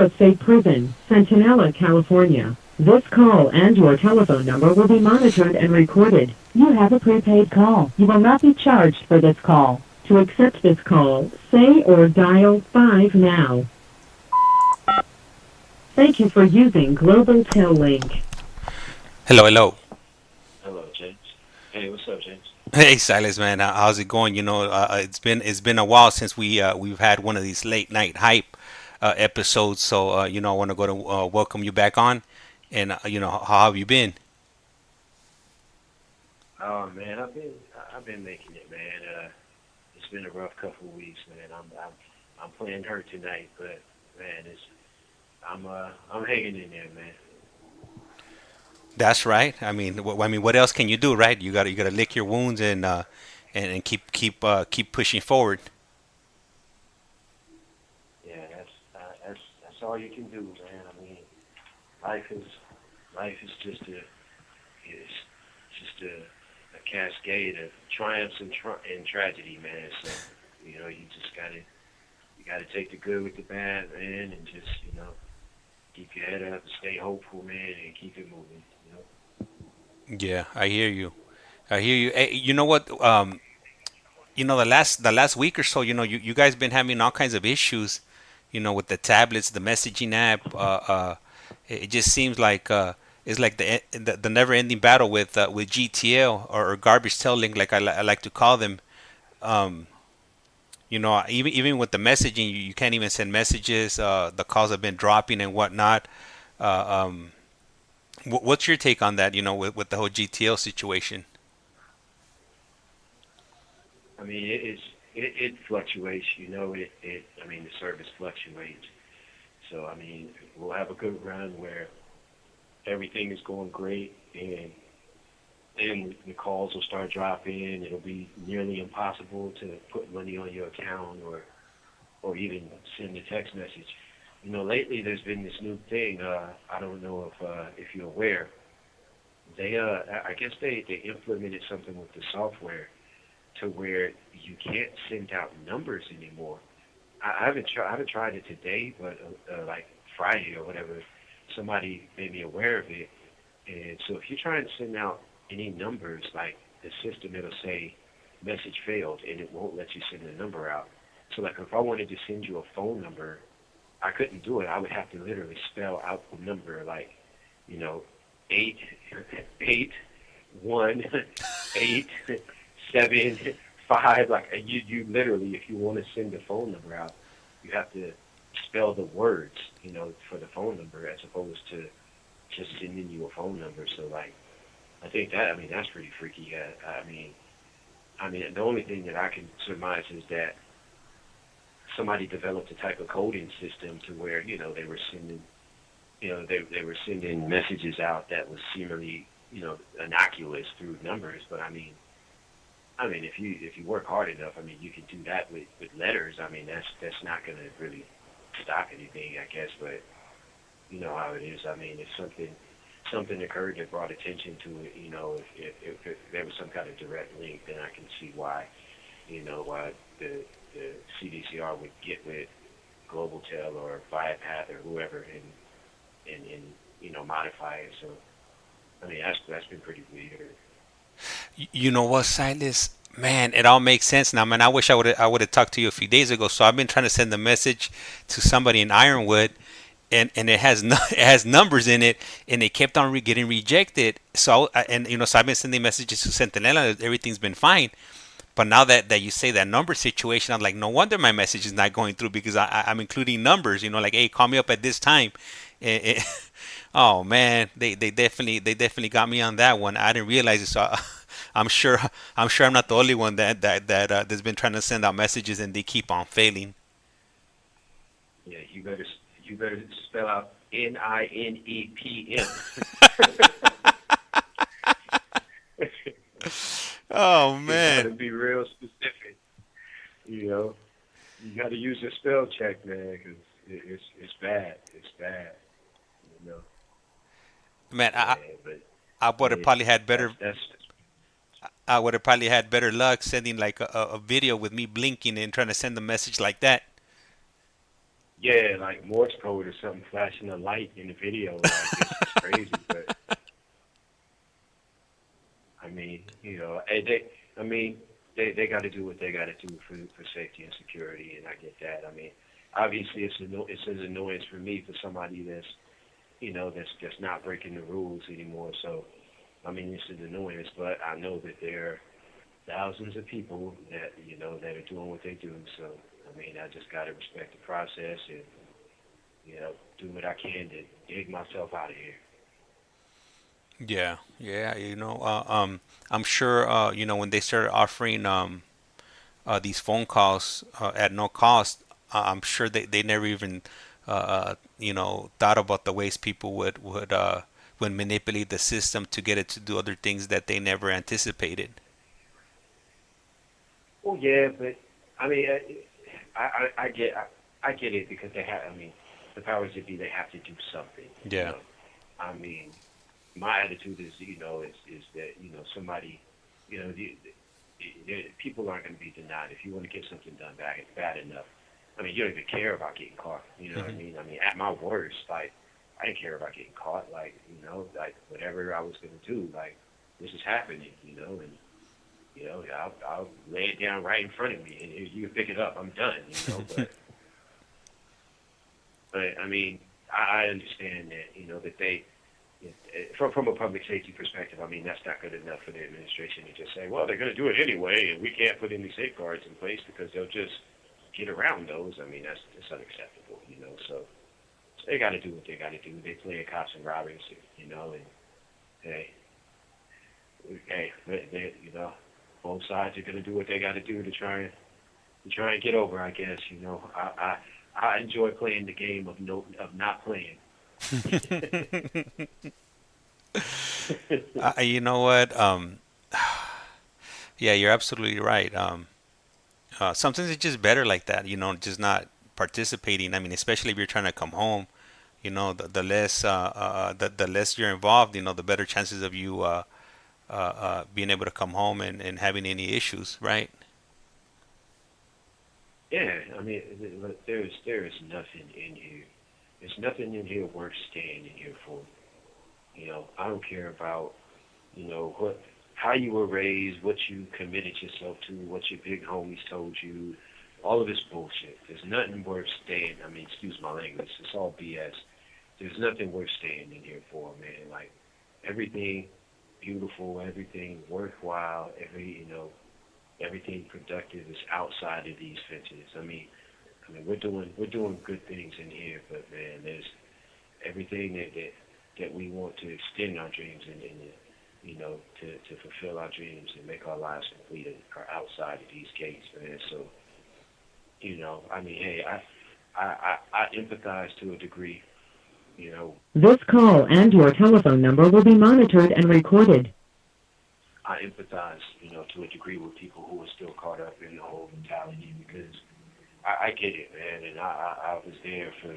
Centinela State Prison, Centinela, California. This call and your telephone number will be monitored and recorded. You have a prepaid call. You will not be charged for this call. To accept this call, say or dial 5 now. Thank you for using Global Tel Link. Hello, hello. Hello, James. Hey, what's up, James? Hey, Silas, man. How's it going? It's been a while since we've had one of these late night hype episodes. So I want to go to welcome you back on, and how have you been? Oh man, I've been making it, man. It's been a rough couple of weeks, man. I'm playing hurt tonight, but man, I'm hanging in there, man. That's right. I mean, what else can you do, right? You gotta lick your wounds and keep pushing forward. Yeah, that's all you can do, man. I mean, life is life is just a cascade of triumphs and tragedy, man. So you gotta take the good with the bad, man, and just keep your head up and stay hopeful, man, and keep it moving. Yeah, I hear you. I hear you. Hey, you know what? The last week or so, you guys been having all kinds of issues, with the tablets, the messaging app. It just seems like it's like the never-ending battle with GTL or garbage tail link, like I like to call them. Um, even with the messaging, you can't even send messages. The calls have been dropping and whatnot. Uh, um, what's your take on that? With the whole GTL situation. I mean, it fluctuates. I mean, the service fluctuates. So I mean, we'll have a good run where everything is going great, and then the calls will start dropping. It'll be nearly impossible to put money on your account or even send a text message. Lately there's been this new thing. I don't know if you're aware. I guess they implemented something with the software to where you can't send out numbers anymore. I haven't tried it today, but like Friday or whatever, somebody made me aware of it. And so if you're trying to send out any numbers, like the system, it'll say message failed, and it won't let you send a number out. So like if I wanted to send you a phone number, I couldn't do it. I would have to literally spell out the number, like, 8, 8, 1, 8, 7, 5. Like you literally, if you want to send a phone number out, you have to spell the words, for the phone number as opposed to just sending you a phone number. So like, I mean, that's pretty freaky. I mean, the only thing that I can surmise is that somebody developed a type of coding system to where they were sending they were sending messages out that was seemingly innocuous through numbers. But I mean, if you work hard enough, I mean, you can do that with letters. I mean, that's not going to really stop anything, I guess. But you know how it is. I mean, if something occurred that brought attention to it, if there was some kind of direct link, then I can see why the CDCR would get with Global Tel or Viapath or whoever and modify it. So I mean, that's been pretty weird. You know what, Silas? Man, it all makes sense now, man. I wish I would have talked to you a few days ago. So I've been trying to send a message to somebody in Ironwood, and it has it has numbers in it, and they kept on getting rejected. So I've been sending messages to Centinela. Everything's been fine. But now that you say that number situation, I'm like, no wonder my message is not going through because I'm including numbers. Like, hey, call me up at this time. Eh, eh, oh man, they definitely got me on that one. I didn't realize it, so I'm sure I'm not the only one that's been trying to send out messages and they keep on failing. Yeah, you better spell out NINEPM. Oh You got man, to be real specific. You know, you got to use your spell check, man, because it's bad. It's bad. You know, man, yeah, but I I would have mean, probably had that's better. that's I would have probably had better luck sending like a video with me blinking and trying to send a message like that. yeah, like Morse code or something flashing a light in the video. Like it's crazy, but I mean, you know, I mean, they got to do what they got to do for safety and security, and I get that. I mean, obviously it's an annoyance for me for somebody that's, you know, that's just not breaking the rules anymore. So, I mean, it's an annoyance, but I know that there are thousands of people that, you know, that are doing what they do. So, I mean, I just got to respect the process and, you know, do what I can to dig myself out of here. Yeah, yeah, I'm sure, when they started offering these phone calls at no cost, I'm sure they never even, thought about the ways people would manipulate the system to get it to do other things that they never anticipated. Well, yeah, but I mean, I get it because they have. I mean, the powers that be, they have to do something. You Yeah. know, I mean, my attitude is, you know, is that, you know, somebody, you know, people aren't going to be denied. If you want to get something done bad enough, I mean, you don't even care about getting caught. You know what I Hmm. mean? I mean, at my worst, like, I didn't care about getting caught. Like, you know, like whatever I was going to do, like, this is happening, you know, and you know, I'll lay it down right in front of me, and if you can pick it up, I'm done. You know, but I mean, I understand that, you know, that they, from a public safety perspective, I mean, that's not good enough for the administration to just say, well, they're going to do it anyway, and we can't put any safeguards in place because they'll just get around those. I mean, that's unacceptable. You know, so they got to do what they got to do. They play cops and robbers, you know, and hey, you know, both sides are going to do what they got to do to try and get over. I guess, you know, I enjoy playing the game of not playing. You know what? Yeah, you're absolutely right. Sometimes it's just better like that, just not participating. I mean, especially if you're trying to come home, the less the less you're involved, the better chances of you being able to come home and having any issues, right? Yeah, I mean, there is nothing in here. There's nothing in here worth staying in here for. You know, I don't care about, you know, how you were raised, what you committed yourself to, what your big homies told you. All of this bullshit. There's nothing worth staying. I mean, excuse my language. It's all BS. There's nothing worth staying in here for, man. Like everything beautiful, everything worthwhile, everything productive is outside of these fences. I mean, we're doing good things in here, but man, there's everything that we want to extend our dreams and you know, to fulfill our dreams and make our lives complete are outside of these gates, man. So, you know, I mean, hey, I empathize to a degree, you know. This call and your telephone number will be monitored and recorded. I empathize, you know, to a degree with people who are still caught up in the whole mentality because I get it, man, and I was there for,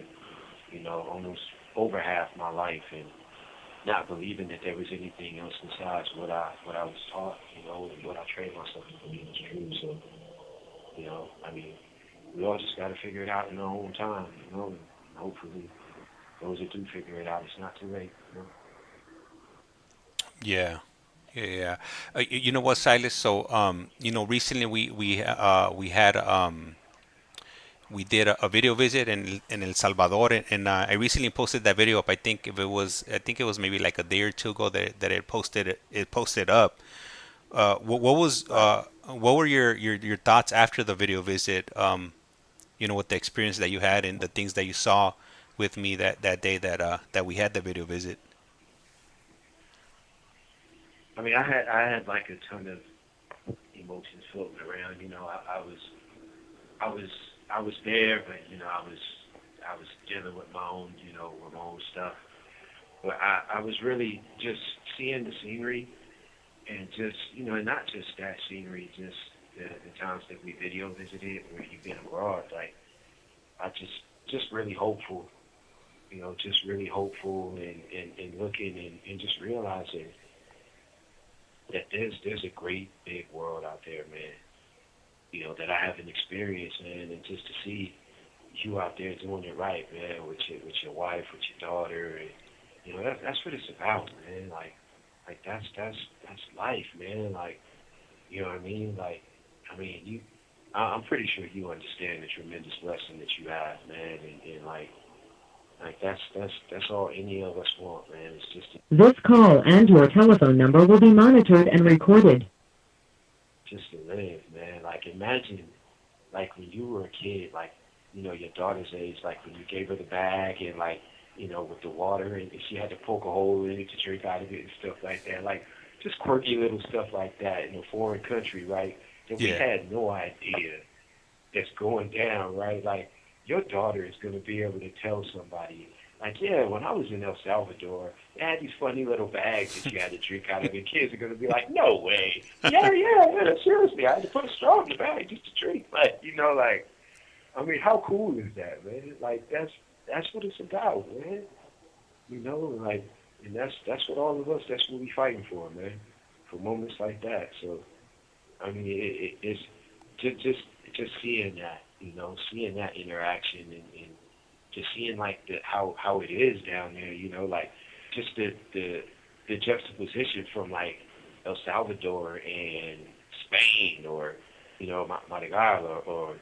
you know, almost over half my life and not believing that there was anything else besides what I was taught, you know, and what I trained myself to believe was true. So, you know, I mean, we all just got to figure it out in our own time, you know, and hopefully those that do figure it out, it's not too late, you know. Yeah. Yeah, yeah. You know what, Silas? So, recently we had we did a video visit in El Salvador, and I recently posted that video up. I think it was maybe like a day or two ago that it posted up. Right. What were your thoughts after the video visit? With the experience that you had and the things that you saw with me that day that we had the video visit. I mean, I had like a ton of emotions floating around. You know, I was I was there, but you know, I was dealing with my own stuff. But I was really just seeing the scenery and just, you know, and not just that scenery, just the times that we video visited where you've been abroad. Like I just really hopeful, you know, just really hopeful and looking and just realizing that there's a great big world out there, man. You know, that I haven't experienced, man, and just to see, you out there doing it right, man, with your wife, with your daughter, and that's what it's about, man. Like that's life, man. Like, you know what I mean? Like, I mean, I'm pretty sure you understand the tremendous blessing that you have, man, and like that's all any of us want, man. It's This call and your telephone number will be monitored and recorded. just to live, man. Like, imagine, like, when you were a kid, like, your daughter's age, like, when you gave her the bag and, like, with the water, and she had to poke a hole in it to drink out of it and stuff like that. Like, just quirky little stuff like that in a foreign country, right? That we Yeah. had no idea that's going down, right? Like, your daughter is going to be able to tell somebody, like, yeah, when I was in El Salvador, they had these funny little bags that you had to drink out of, and kids are going to be like, no way. Yeah, seriously, I had to put a straw in the bag just to drink. Like, like, I mean, how cool is that, man? Like, that's what it's about, man. Like, and that's what all of us, that's what we fighting for, man. For moments like that. So, I mean, it's just seeing that, seeing that interaction and just seeing like how it is down there, like just the juxtaposition from like El Salvador and Spain or Madrigal or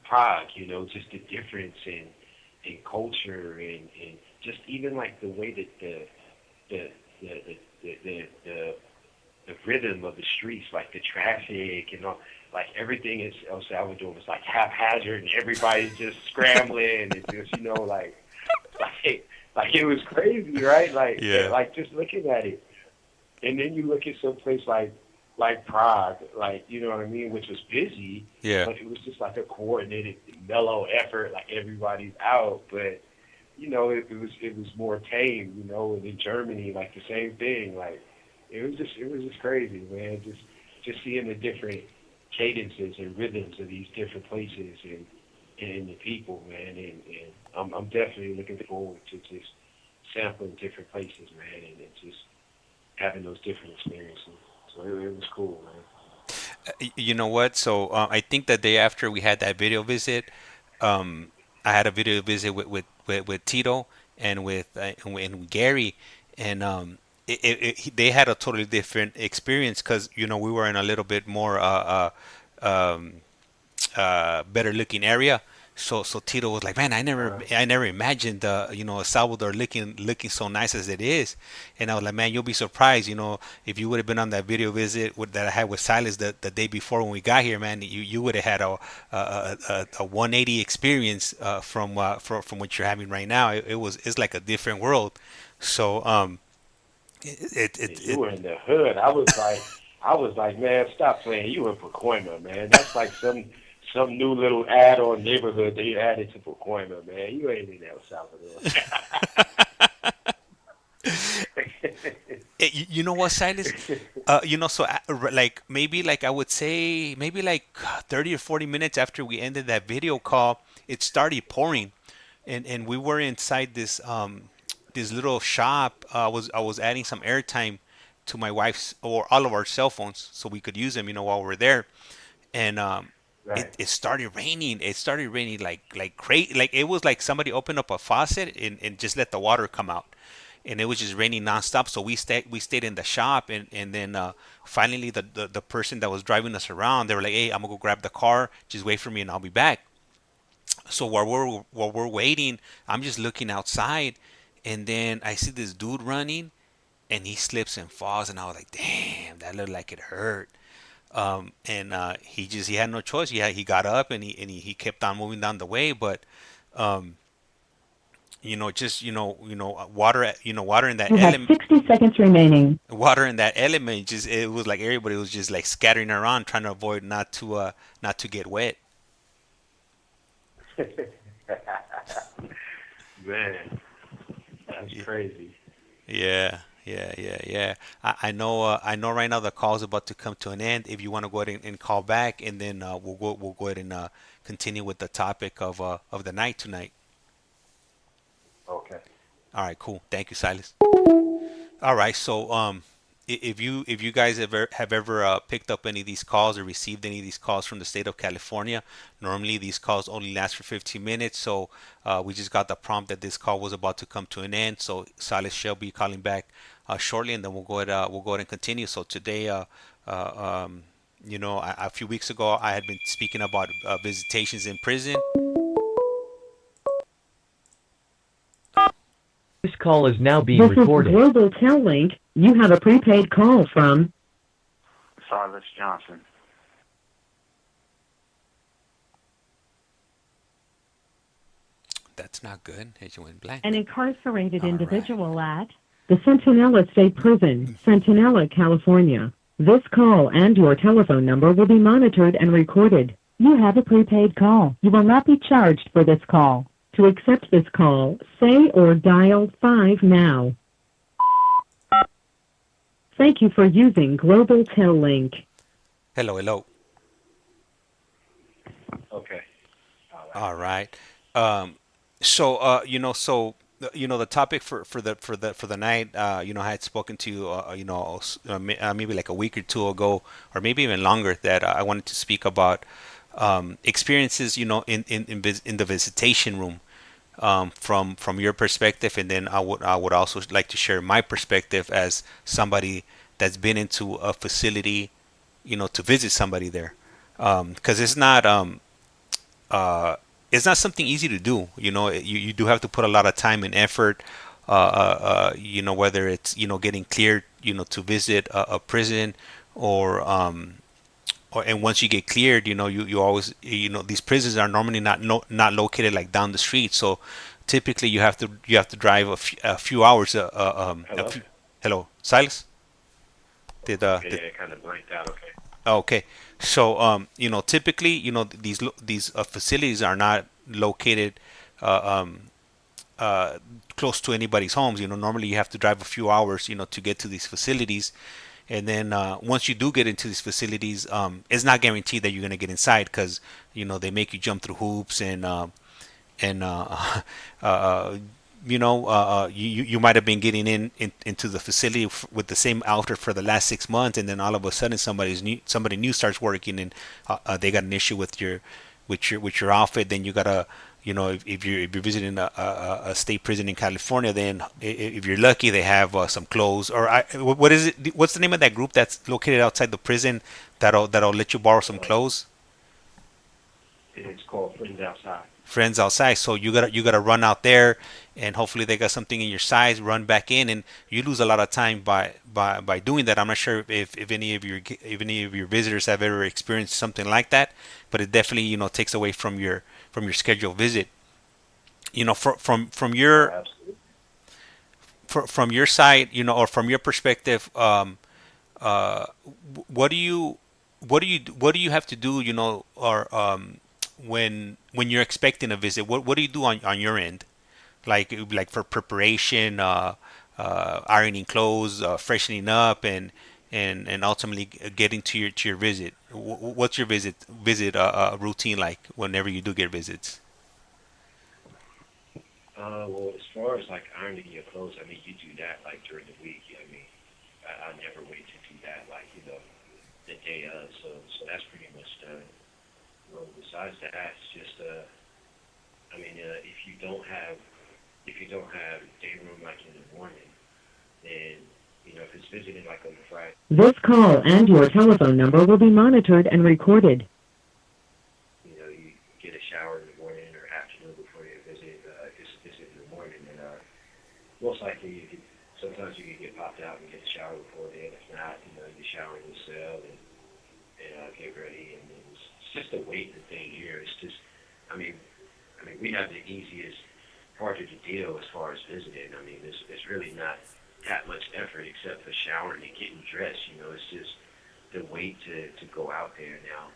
Prague, just the difference in culture and just even like the way that the the the the the rhythm of the streets, like the traffic and all, like everything in El Salvador was like haphazard and everybody's just scrambling and just like it was crazy, right? Like Yeah. like just looking at it, and then you look at some place like Prague, like you know what I mean, which was busy, Yeah. but it was just like a coordinated, mellow effort, like everybody's out, but it was more tame, and in Germany, like the same thing, like it was just crazy, man. Just seeing the different cadences and rhythms of these different places and the people, man. And I'm definitely looking forward to just sampling different places, man, and just having those different experiences. So it was cool, man. You know what? So I think the day after we had that video visit, um, I had a video visit with Tito and with Gary, and they had a totally different experience because we were in a little bit more um, better looking area. So Tito was like, man, Uh, I never imagined Salvador looking so nice as it is. And I was like, man, you'll be surprised, if you would have been on that video visit that I had with Silas the day before when we got here, man, you would have had a 180 experience from what you're having right now. It's like a different world. So you were in the hood. I was like, man, stop playing. You in Pacoima, man. That's like some new little add-on neighborhood they added to Pacoima, man. You ain't in El Salvador. You know what, Silas? So like maybe like I would say maybe like 30 or 40 minutes after we ended that video call, it started pouring, and we were inside this little shop. I was adding some airtime to my wife's or all of our cell phones so we could use them, while we're there, and Right. it started raining. It started raining like crazy. Like it was like somebody opened up a faucet and just let the water come out, and it was just raining nonstop. So we stayed in the shop, and then finally the person that was driving us around, they were like, "Hey, I'm gonna go grab the car. Just wait for me, and I'll be back." So while we're waiting, I'm just looking outside, and then I see this dude running, and he slips and falls, and I was like, "Damn, that looked like it hurt." And he had no choice. He got up and he kept on moving down the way, but um, just water, water in that You have element, 60 seconds remaining. water in that element. Just it was like everybody was just like scattering around, trying to avoid not to get wet. Man, that's Yeah, crazy. yeah. I know right now the call is about to come to an end. If you want to go ahead and call back, and then we'll go ahead and continue with the topic of the night tonight. Okay. All right, cool. Thank you, Silas. All right, so if you guys have ever picked up any of these calls or received any of these calls from the state of California, normally these calls only last for 15 minutes. So we just got the prompt that this call was about to come to an end. So Silas shall be calling back shortly, and then we'll go ahead and continue. So today, a few weeks ago, I had been speaking about visitations in prison. This call is now being This is recorded. Global Tel Link. You have a prepaid call from Silas Johnson. That's not good. It went blank. an incarcerated All right. individual at the Centinela State Prison, Centinela, California. This call and your telephone number will be monitored and recorded. You have a prepaid call. You will not be charged for this call. To accept this call, say or dial 5 now. Thank you for using Global Tel Link. Hello, hello. Okay. All right. The topic for the night, I had spoken to you, maybe like a week or two ago, or maybe even longer, that I wanted to speak about experiences, in the visitation room, from your perspective, and then I would also like to share my perspective as somebody that's been into a facility, to visit somebody there, because it's not something easy to do. You do have to put a lot of time and effort. Whether it's getting cleared, to visit a prison, and once you get cleared, you always, these prisons are normally not located like down the street. So typically you have to drive a few hours. Hello? Hello, Silas. Okay, yeah, it kind of blanked out. Okay. Okay. So, typically, these facilities are not located close to anybody's homes. Normally you have to drive a few hours, to get to these facilities. And then once you do get into these facilities, it's not guaranteed that you're going to get inside, because, they make you jump through hoops, and you might have been getting into the facility with the same outfit for the last 6 months, and then all of a sudden somebody new starts working, and they got an issue with your outfit. Then you gotta, if you're visiting a state prison in California, then if you're lucky, they have some clothes, or what is it? What's the name of that group that's located outside the prison that'll let you borrow some clothes? It's called Friends Outside. Friends outside. So you gotta run out there, and hopefully they got something in your size. Run back in, and you lose a lot of time by doing that. I'm not sure if any of your visitors have ever experienced something like that, but it definitely takes away from your scheduled visit. From your Absolutely. from your side, or from your perspective, what do you have to do, or when you're expecting a visit, what do you do on your end, like for preparation, ironing clothes, freshening up, and ultimately getting to your visit? What's your visit routine like whenever you do get visits? Well, as far as like ironing your clothes, I mean, you do that like during the week. I mean, I never wait to do that like the day of. So that's pretty much done. Well, besides that, it's just if you don't have day room like in the morning, then if it's visiting like on the Friday. This call and your telephone number will be monitored and recorded. You get a shower in the morning or afternoon before you visit. If it's a visit in the morning, and most likely sometimes you can get popped out and get a shower before then. If not, you shower in your cell and get ready. And it's just a waiting thing here. It's just, I mean, we have the easiest part of the deal as far as visiting. I mean, it's really not that much effort except for showering and getting dressed. It's just the wait to go out there. Now,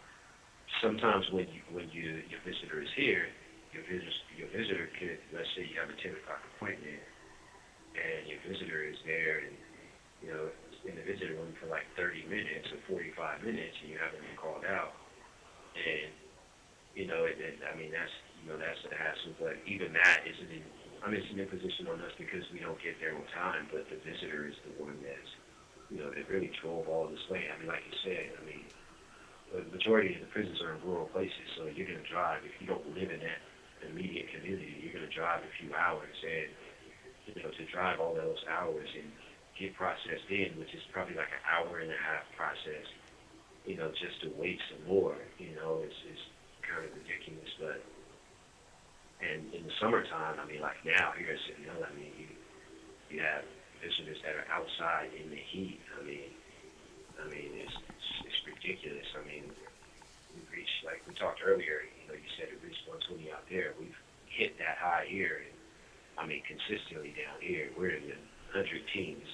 sometimes when your visitor is here, your visitor could, let's say you have a 10 o'clock appointment, and your visitor is there, and in the visitor room for like 30 minutes or 45 minutes, and you haven't been called out, and that's the hassle. But even that isn't it's an imposition on us because we don't get there on time. But the visitor is the one that's that really drove all this way. I mean, like you said, I mean, the majority of the prisons are in rural places, so you're going to drive, if you don't live in that immediate community, you're going to drive a few hours, and, to drive all those hours and get processed in, which is probably like an hour and a half process, just to wait some more, is kind of ridiculous. But, and in the summertime, I mean, like now here at Sentinel, I mean, you have visitors that are outside in the heat. I mean, it's ridiculous. I mean, we've reached, like we talked earlier, you said it reached 120 out there. We've hit that high here, and I mean, consistently down here, we're in the 100 teens.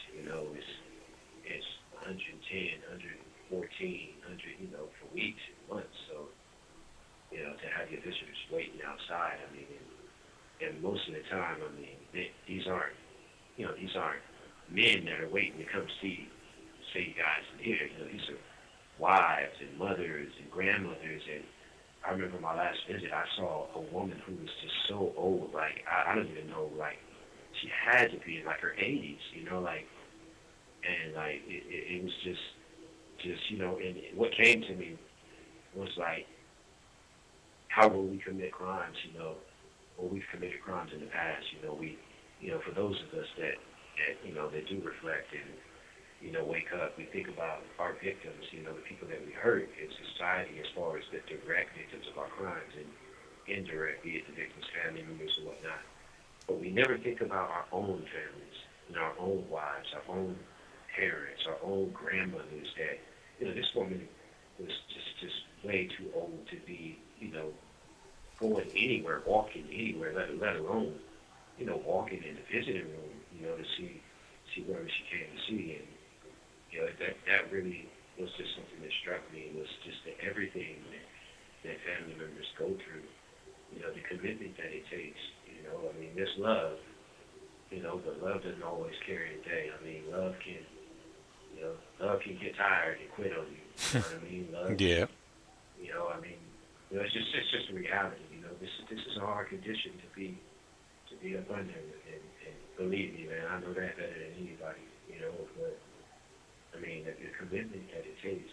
It's 110, 114, 100, for weeks and months. So, to have your visitors waiting outside, I mean, and most of the time, I mean, these aren't men that are waiting to come see you guys in here. These are wives and mothers and grandmothers. And I remember my last visit, I saw a woman who was just so old, like, I don't even know, like, she had to be in, like, her 80s, like, and, like, it was just, and what came to me was, like, how will we commit crimes, well, we've committed crimes in the past, for those of us that do reflect and, wake up, we think about our victims, the people that we hurt in society as far as the direct victims of our crimes and indirect, be it the victims' family members or whatnot. But we never think about our own families and our own wives, our own parents, our own grandmothers that, this woman was just way too old to be, going anywhere, walking anywhere, let alone, walking in the visiting room, to see whoever she came to see. And, that really was just something that struck me. It was just that everything that family members go through, the commitment that it takes, I mean, this love, but love doesn't always carry the day. I mean, love can get tired and quit on you. You know what I mean? Love, Yeah. I mean, it's just a reality. This is a hard condition to be abundant, and believe me, man, I know that better than anybody. But I mean, the commitment that it takes.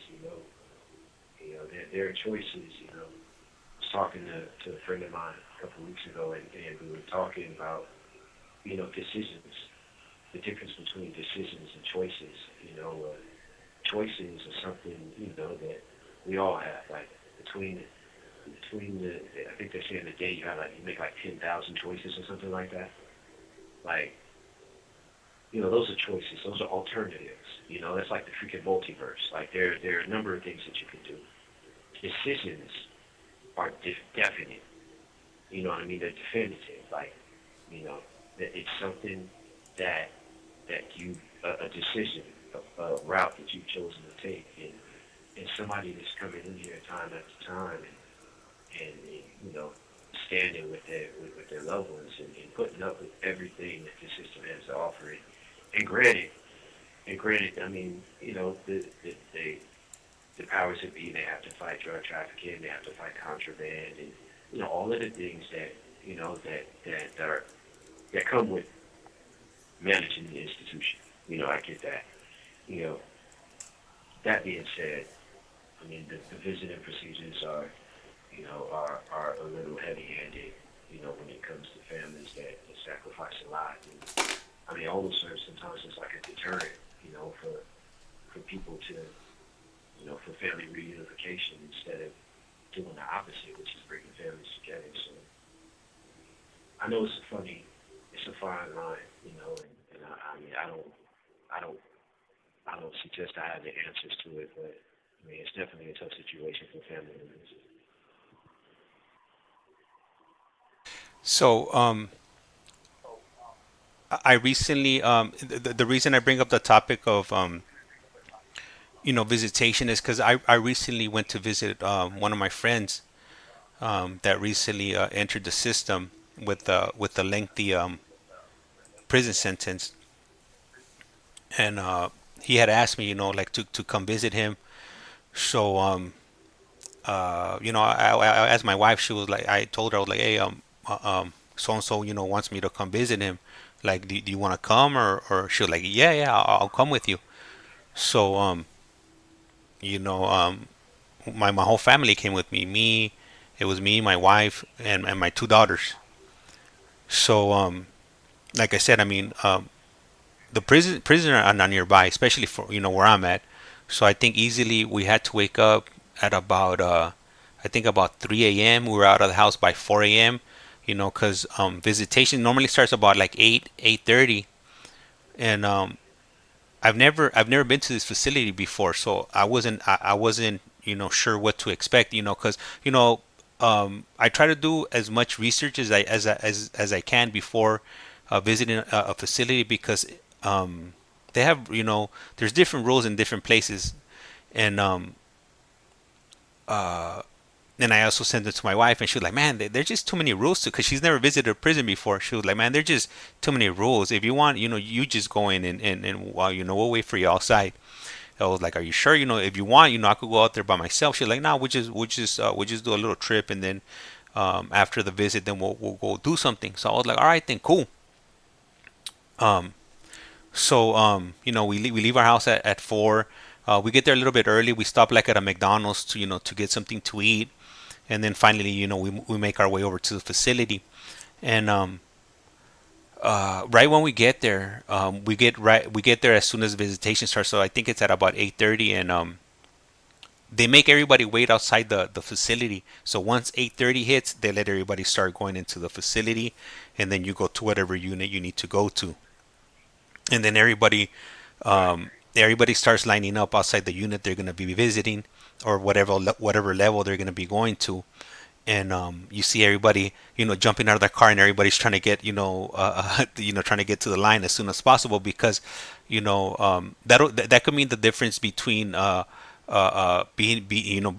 There are choices. I was talking to a friend of mine a couple of weeks ago, and we were talking about decisions, the difference between decisions and choices. Choices are something that we all have. Like between the I think they're saying a day you make like 10,000 choices or something like that. Like, those are choices. Those are alternatives. That's like the freaking multiverse. Like there are a number of things that you can do. Decisions are definite. You know what I mean? They're definitive. Like, that it's something that you a decision, a route that you've chosen to take, and somebody that's coming in here time after time and standing with their loved ones and putting up with everything that the system has to offer. And granted, I mean, the powers that be, they have to fight drug trafficking, they have to fight contraband, and all of the things that that come with managing the institution. I get that. That being said, I mean, the visiting procedures are a little heavy-handed, when it comes to families that sacrifice a lot. And, I mean, almost sometimes it's like a deterrent, for people to, for family reunification instead of doing the opposite, which is bringing families together. So I know it's a fine line, and I mean, I don't suggest I have the answers to it, but I mean, it's definitely a tough situation for family members. So, I recently, the reason I bring up the topic of, visitation is because I recently went to visit one of my friends that recently entered the system with a lengthy prison sentence, and he had asked me, like to come visit him. So, I asked my wife. She was like, I told her, I was like, hey, so and so, wants me to come visit him. Like, do you want to come? Or she was like, yeah, I'll come with you. So you know, my whole family came with me. It was me, my wife, and my two daughters. So like I said, I mean, the prisoners are not nearby, especially for where I'm at. So I think easily we had to wake up at about I think about 3 a.m. We were out of the house by 4 a.m. Because visitation normally starts about like 8:30, and I've never been to this facility before, so I wasn't sure what to expect, because I try to do as much research as I can before visiting a facility, because they have there's different rules in different places. And and I also sent it to my wife, and she was like, "Man, there's just too many rules because she's never visited a prison before." She was like, "Man, there's just too many rules. If you want, you just go in, and well, we'll wait for you outside." I was like, "Are you sure? If you want, I could go out there by myself." She's like, "No, we'll just do a little trip, and then after the visit, then we'll go do something." So I was like, "All right, then, cool." Um, we leave our house at 4. We get there a little bit early. We stop like at a McDonald's to get something to eat, and then finally, we make our way over to the facility. And right when we get there, we get there as soon as visitation starts. So I think it's at about 8:30, and they make everybody wait outside the facility. So once 8:30 hits, they let everybody start going into the facility, and then you go to whatever unit you need to go to. And then everybody starts lining up outside the unit they're going to be visiting, or whatever level they're going to be going to. And you see everybody jumping out of their car, and everybody's trying to get trying to get to the line as soon as possible, because that could mean the difference between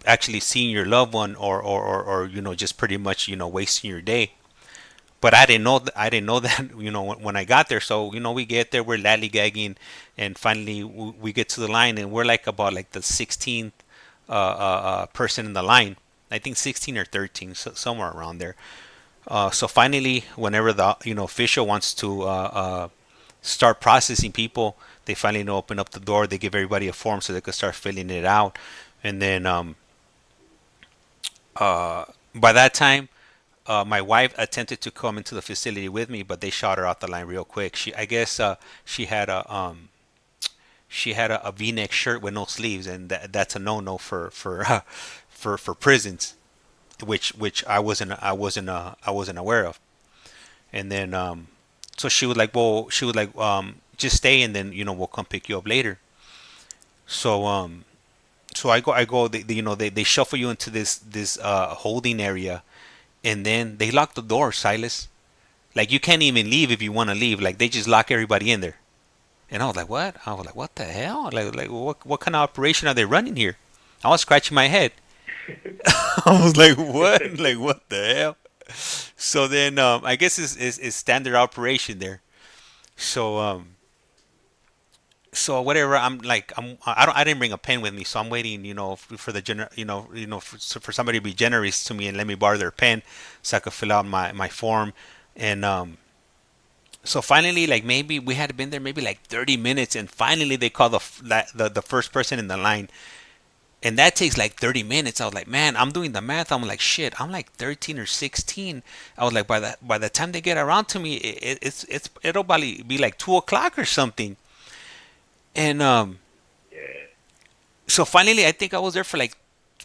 actually seeing your loved one, or just pretty much wasting your day. But I didn't know that when I got there. So we get there, we're lollygagging, and finally we get to the line, and we're like about like the 16th person in the line. I think 16 or 13, so somewhere around there. So finally, whenever the official wants to start processing people, they finally open up the door. They give everybody a form so they could start filling it out, and then by that time, my wife attempted to come into the facility with me, but they shot her out the line real quick. I guess she had a V-neck shirt with no sleeves, and that's a no-no for prisons, which I wasn't aware of. And then so she was like, just stay, and then we'll come pick you up later. So I go, they shuffle you into this holding area, and then they lock the door, Silas. Like, you can't even leave if you want to leave. Like, they just lock everybody in there. And I was like, what? I was like, what the hell? Like what kind of operation are they running here? I was scratching my head. I was like, what? Like, what the hell? So then, I guess it's standard operation there. So whatever. I didn't bring a pen with me, so I'm waiting, for the for somebody to be generous to me and let me borrow their pen so I could fill out my form. And so finally, like, maybe we had been there maybe like 30 minutes, and finally they call the first person in the line. And that takes like 30 minutes. I was like, man, I'm doing the math. I'm like, shit, I'm like 13 or 16. I was like, by the time they get around to me, it'll probably be like 2 o'clock or something. And Yeah. so finally, I think I was there for like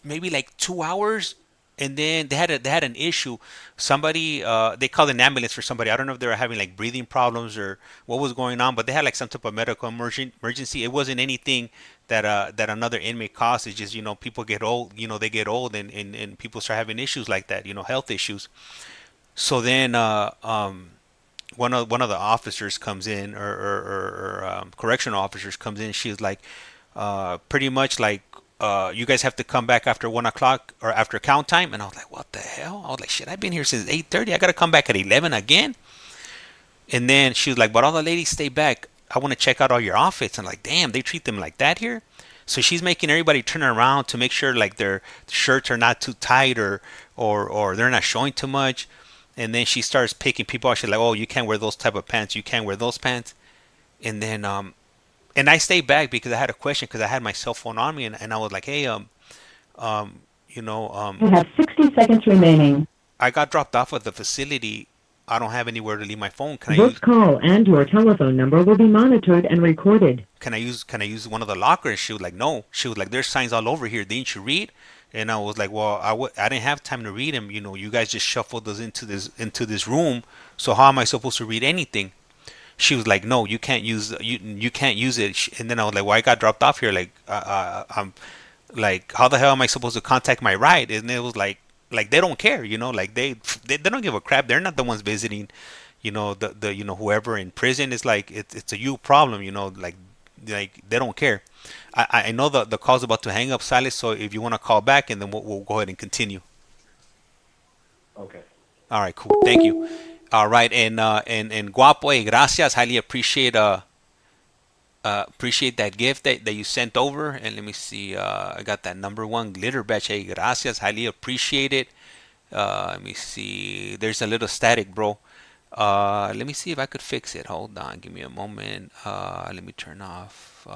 maybe like 2 hours, and then they had an issue. Somebody they called an ambulance for somebody. I don't know if they were having like breathing problems or what was going on, but they had like some type of medical emergency. It wasn't anything that another inmate caused. It's just people get old. They get old, and people start having issues like that. Health issues. So then one of the officers comes in, or correctional officers comes in. She's like, pretty much like, you guys have to come back after 1 o'clock or after count time. And I was like, what the hell? I was like, shit, I've been here since 8:30. I gotta come back at 11 again. And then she was like, but all the ladies stay back. I want to check out all your outfits. And like, damn, they treat them like that here. So she's making everybody turn around to make sure like their shirts are not too tight, or they're not showing too much. And then she starts picking people out. She's like, oh, you can't wear those type of pants. You can't wear those pants. And then And I stayed back because I had a question because I had my cell phone on me and I was like, hey, you know, You have 60 seconds remaining. I got dropped off at the facility. I don't have anywhere to leave my phone. This call and your telephone number will be monitored and recorded. Can I use one of the lockers? She was like, no. She was like, there's signs all over here. Didn't you read? And I was like, well, I didn't have time to read them. You know, you guys just shuffled us into this room. So how am I supposed to read anything? She was like, no, you can't use you can't use it. And then I was like, well, I got dropped off here. Like, I'm like, how the hell am I supposed to contact my ride? And it was like they don't care, you know, like they don't give a crap. They're not the ones visiting, you know, the you know, whoever in prison is like it's a you problem, you know, like they don't care. I know the call's about to hang up, Silas. So if you want to call back, and then we'll go ahead and continue. Okay. All right, cool. Thank you. All right, and guapo, gracias. Highly appreciate appreciate that gift that you sent over. And let me see, I got that number one glitter batch. Hey, gracias. Highly appreciate it. Let me see. There's a little static, bro. Let me see if I could fix it. Hold on. Give me a moment. Let me turn off.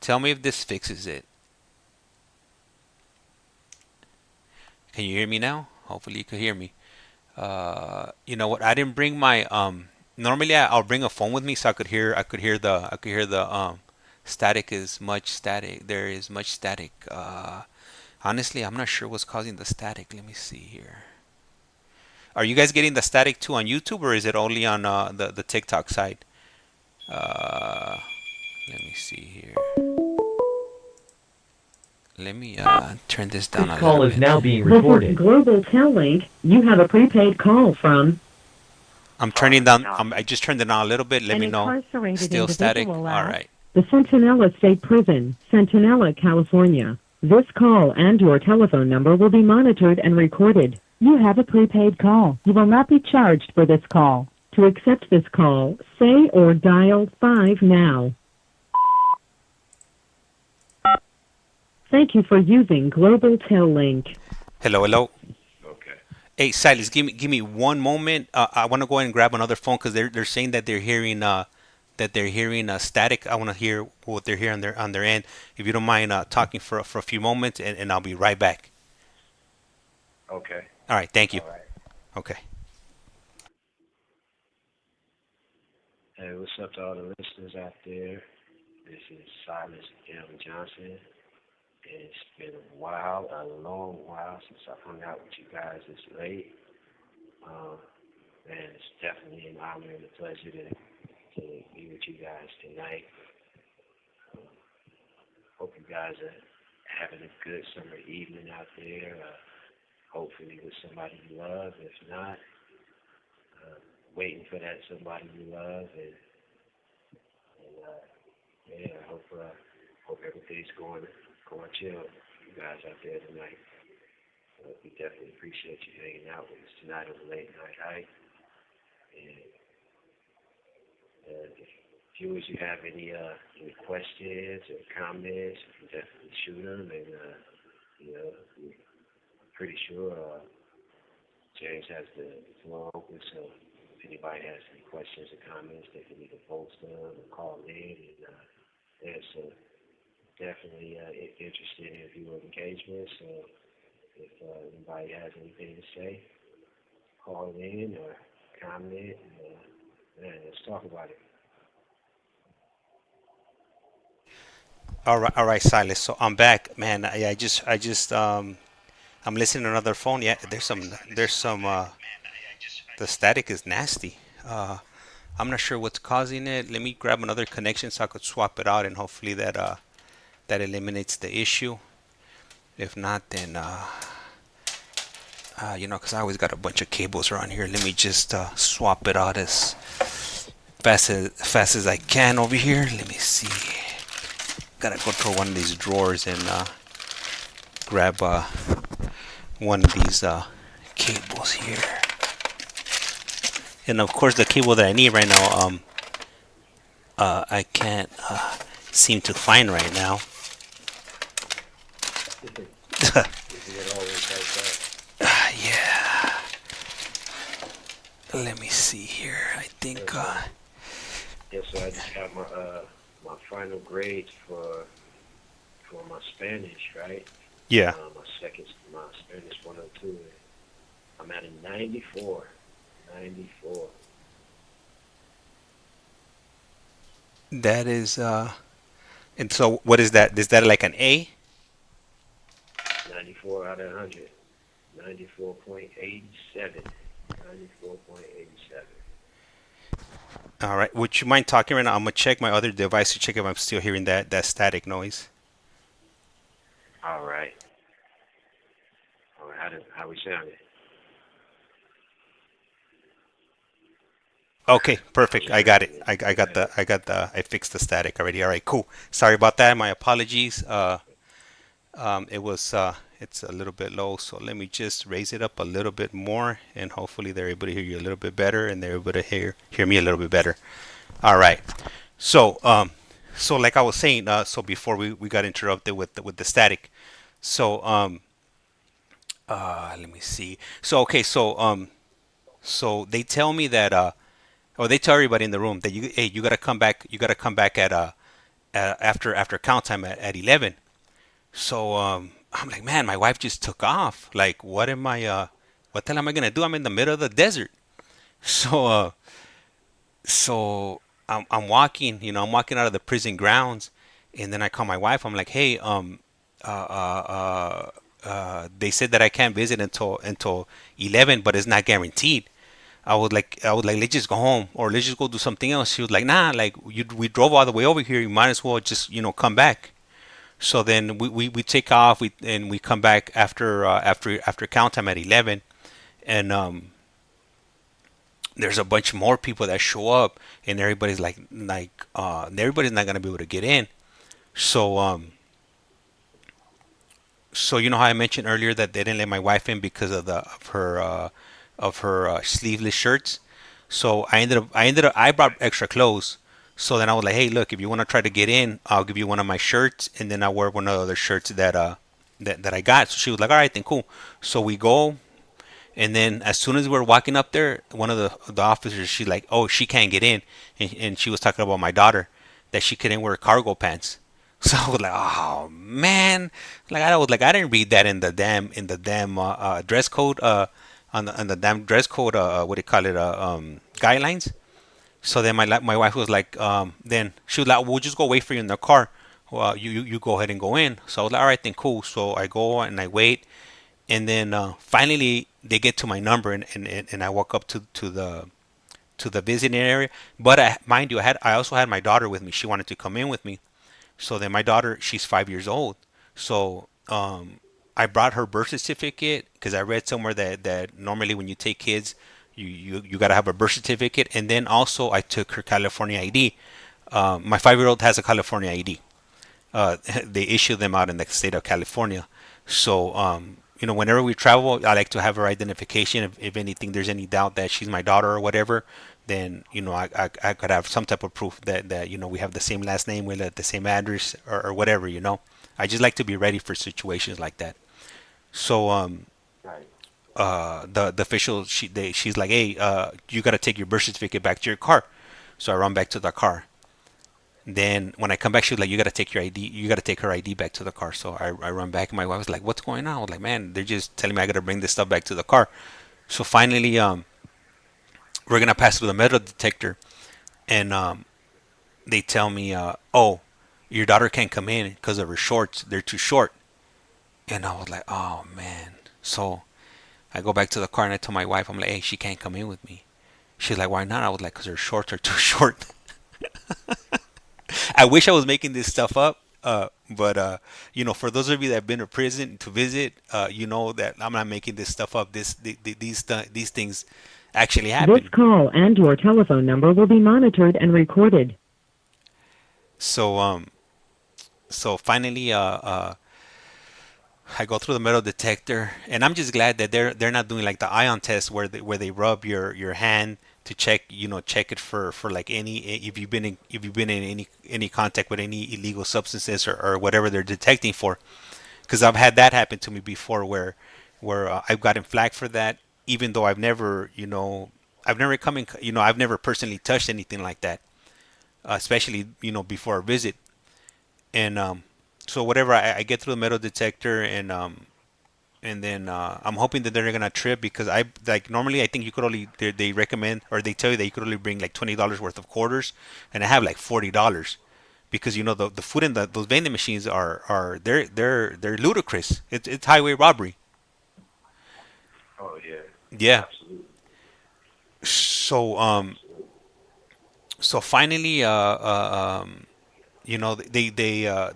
Tell me if this fixes it. Can you hear me now? Hopefully you can hear me. You know what? I didn't bring my normally I'll bring a phone with me so I could hear the static is much static. There is much static. Honestly, I'm not sure what's causing the static. Let me see here. Are you guys getting the static too on YouTube, or is it only on the TikTok side? Let me see here. Let me turn this down a little bit. This call is now being This is recorded. Global Tel-Link. You have a prepaid call from I'm turning down. I just turned it down a little bit. Let an me know. incarcerated Still static. All individual at right. the Centinela State Prison, Centinela, California. This call and your telephone number will be monitored and recorded. You have a prepaid call. You will not be charged for this call. To accept this call, say or dial 5 now. Thank you for using Global Tel-Link. Hello, hello. Okay. Hey, Silas, give me one moment. I want to go ahead and grab another phone because they're saying that they're hearing static. I want to hear what they're hearing on their end. If you don't mind talking for a few moments, and I'll be right back. Okay. All right. Thank you. All right. Okay. Hey, what's up to all the listeners out there? This is Silas M. Johnson. It's been a while, a long while since I hung out with you guys this late. Man, it's definitely an honor and a pleasure to be with you guys tonight. Hope you guys are having a good summer evening out there. Hopefully with somebody you love. If not, waiting for that somebody you love. And yeah, I hope everything's going chill. You guys out there tonight. We definitely appreciate you hanging out with us tonight on the Late Night Hike. And if viewers, you have any questions or comments, you can definitely shoot them. And you know, I'm pretty sure James has the floor open, so if anybody has any questions or comments, they can either post them or call in. And so definitely interested in viewer engagement. So if anybody has anything to say, call in or comment, and let's talk about it. All right, Silas. So I'm back, man. I just I'm listening to another phone. Yeah, there's some the static is nasty. I'm not sure what's causing it. Let me grab another connection so I could swap it out, and hopefully that eliminates the issue. If not, then you know, because I always got a bunch of cables around here. Let me just swap it out as fast as I can over here. Let me see. Gotta go to one of these drawers and grab one of these cables here. And of course, the cable that I need right now, I can't seem to find right now. Yeah. Let me see here. I think Yes, sir. I just got my final grades for my Spanish, right? Yeah. My Spanish 102. I'm at a 94. 94. That is and so what is that? Is that like an A? 94 out of 100. 94.87. 94.87. All right. Would you mind talking right now? I'm gonna check my other device to check if I'm still hearing that static noise. All right. All right. How we sounding? Okay, Can perfect. you I hear got it. me? I fixed the static already. All right, cool. Sorry about that. My apologies. It was it's a little bit low, so let me just raise it up a little bit more, and hopefully they're able to hear you a little bit better, and they're able to hear me a little bit better. All right. So so like I was saying, so before we got interrupted with the static. So let me see. So okay, so they tell me that or they tell everybody in the room that you gotta come back. You gotta come back at after count time at 11. So I'm like, man, my wife just took off. Like, what the hell am I gonna do? I'm in the middle of the desert. So so I'm walking, I'm walking out of the prison grounds, and then I call my wife. I'm like, hey, they said that I can't visit until 11, but it's not guaranteed. I was like, let's just go home or let's just go do something else. She was like, nah, like we drove all the way over here. You might as well just come back. So then we take off. We come back after count time at 11, and there's a bunch more people that show up, and everybody's everybody's not gonna be able to get in. So so you know how I mentioned earlier that they didn't let my wife in because of her sleeveless shirts. So I brought extra clothes. So then I was like, hey, look, if you want to try to get in, I'll give you one of my shirts, and then I'll wear one of the other shirts that I got. So she was like, all right, then cool. So we go, and then as soon as we're walking up there, one of the officers, she's like, oh, she can't get in, and she was talking about my daughter that she couldn't wear cargo pants. So I was like, oh man, like I was like, I didn't read that in the damn dress code on the damn dress code what do you call it guidelines. So then my wife was like, then she was like, we'll just go wait for you in the car. Well, you go ahead and go in. So I was like, all right, then cool. So I go and I wait, and then finally they get to my number, and I walk up to the visiting area. But mind you, I also had my daughter with me. She wanted to come in with me. So then my daughter, she's 5 years old. So I brought her birth certificate because I read somewhere that normally when you take kids, you got to have a birth certificate. And then also I took her California ID. My 5-year-old has a California ID. They issue them out in the state of California. So whenever we travel, I like to have her identification. If anything, there's any doubt that she's my daughter or whatever, then I could have some type of proof that we have the same last name, we live at the same address, or whatever. I just like to be ready for situations like that. So Right. the official, she's like, hey, you got to take your birth certificate back to your car. So I run back to the car. Then when I come back, she was like, you got to take your ID. You got to take her ID back to the car. So I run back, and my wife was like, what's going on? I was like, man, they're just telling me I got to bring this stuff back to the car. So finally, we're gonna pass through the metal detector, and they tell me, oh, your daughter can't come in because of her shorts. They're too short. And I was like, oh man. So I go back to the car and I tell my wife, I'm like, hey, she can't come in with me. She's like, why not? I was like, because her shorts are too short. I wish I was making this stuff up. But for those of you that have been to prison to visit, you know that I'm not making this stuff up. These things actually This happen. call and your telephone number will be monitored and recorded. So so finally, I go through the metal detector, and I'm just glad that they're not doing like the ion test where they rub your hand to check it for like any if you've been in any contact with any illegal substances or whatever they're detecting for. Because I've had that happen to me before where I've gotten flagged for that, even though I've never come in, I've never personally touched anything like that. especially before a visit. And so whatever, I get through the metal detector, and then I'm hoping that they're gonna trip, because I like normally I think you could only they recommend, or they tell you that you could only bring like $20 worth of quarters, and I have like $40, because the food in those vending machines are they're ludicrous. It's highway robbery. Oh yeah, Yeah. absolutely, So absolutely. so finally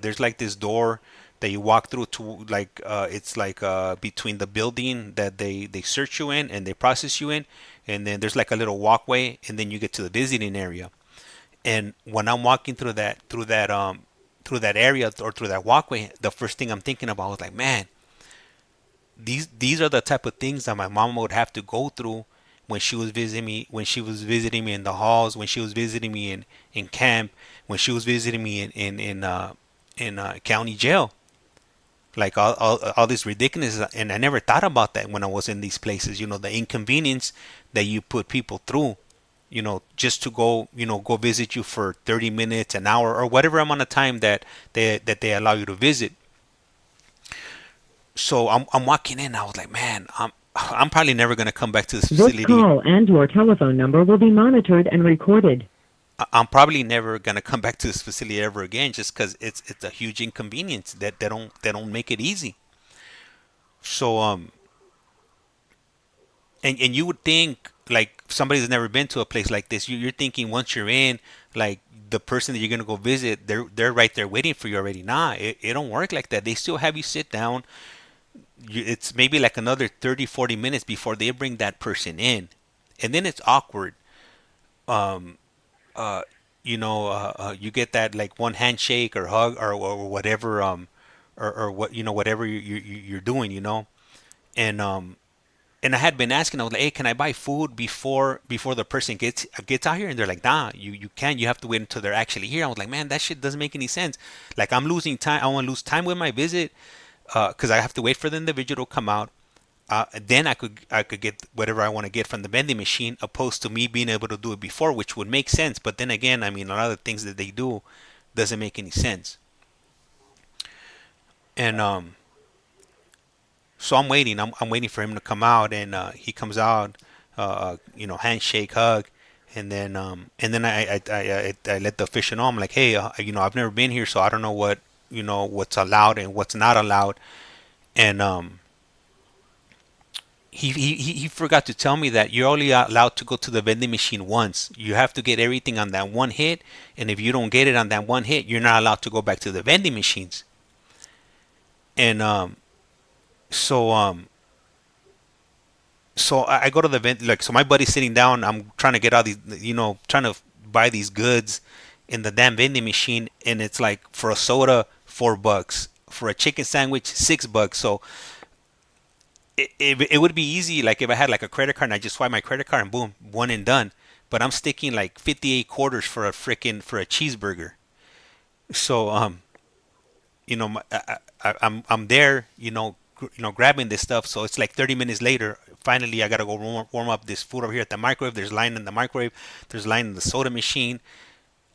there's like this door that you walk through to, like it's like between the building that they search you in and they process you in, and then there's like a little walkway, and then you get to the visiting area. And when I'm walking through that area, or through that walkway, the first thing I'm thinking about was like, man, these are the type of things that my mom would have to go through when she was visiting me in the halls, when she was visiting me in camp, when she was visiting me in county jail. Like all this ridiculous, and I never thought about that when I was in these places. The inconvenience that you put people through, just to go visit you for 30 minutes, an hour, or whatever amount of time that they allow you to visit. So I'm walking in. I was like, man, I'm probably never gonna come back to this This facility. call and your telephone number will be monitored and recorded. I'm probably never gonna come back to this facility ever again, just because it's a huge inconvenience that they don't make it easy. So and you would think, like, somebody that's never been to a place like this, you're thinking once you're in, like, the person that you're gonna go visit, they're right there waiting for you already. Nah, it don't work like that. They still have you sit down. It's maybe like another 30-40 minutes before they bring that person in, and then it's awkward. um uh you get that, like, one handshake or hug, or whatever, or what, whatever you're doing, and and I had been asking. I was like, hey, can I buy food before the person gets out here? And they're like, nah, you can't. You have to wait until they're actually here. I was like, man, that shit doesn't make any sense. Like, I'm losing time. I want to lose time with my visit, because I have to wait for the individual to come out. Then I could get whatever I want to get from the vending machine, opposed to me being able to do it before, which would make sense. But then again, I mean, a lot of the things that they do doesn't make any sense. And so I'm waiting. I'm waiting for him to come out, and he comes out. Handshake, hug, and then I let the official know. I'm like, hey, I've never been here, so I don't know what's allowed and what's not allowed. And he forgot to tell me that you're only allowed to go to the vending machine once. You have to get everything on that one hit, and if you don't get it on that one hit, you're not allowed to go back to the vending machines. And so I go to the vent, like, so my buddy's sitting down. I'm trying to get all these, trying to buy these goods in the damn vending machine, and it's like, for a soda, $4, for a chicken sandwich, $6. So it would be easy, like, if I had like a credit card and I just swipe my credit card and boom, one and done. But I'm sticking like 58 quarters for a cheeseburger. So I'm there, grabbing this stuff. So it's like 30 minutes later. Finally, I gotta go warm up this food over here at the microwave. There's line in the microwave. There's line in the soda machine.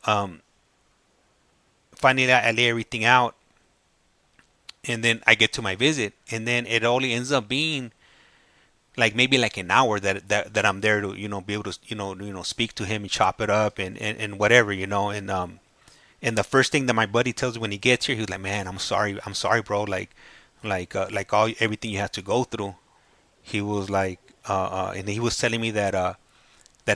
Um, Finally, I lay everything out, and then I get to my visit, and then it only ends up being like maybe like an hour that I'm there to be able to speak to him and chop it up and whatever, and the first thing that my buddy tells me when he gets here, he's like, man, I'm sorry, bro, like all everything you have to go through. He was like, and he was telling me that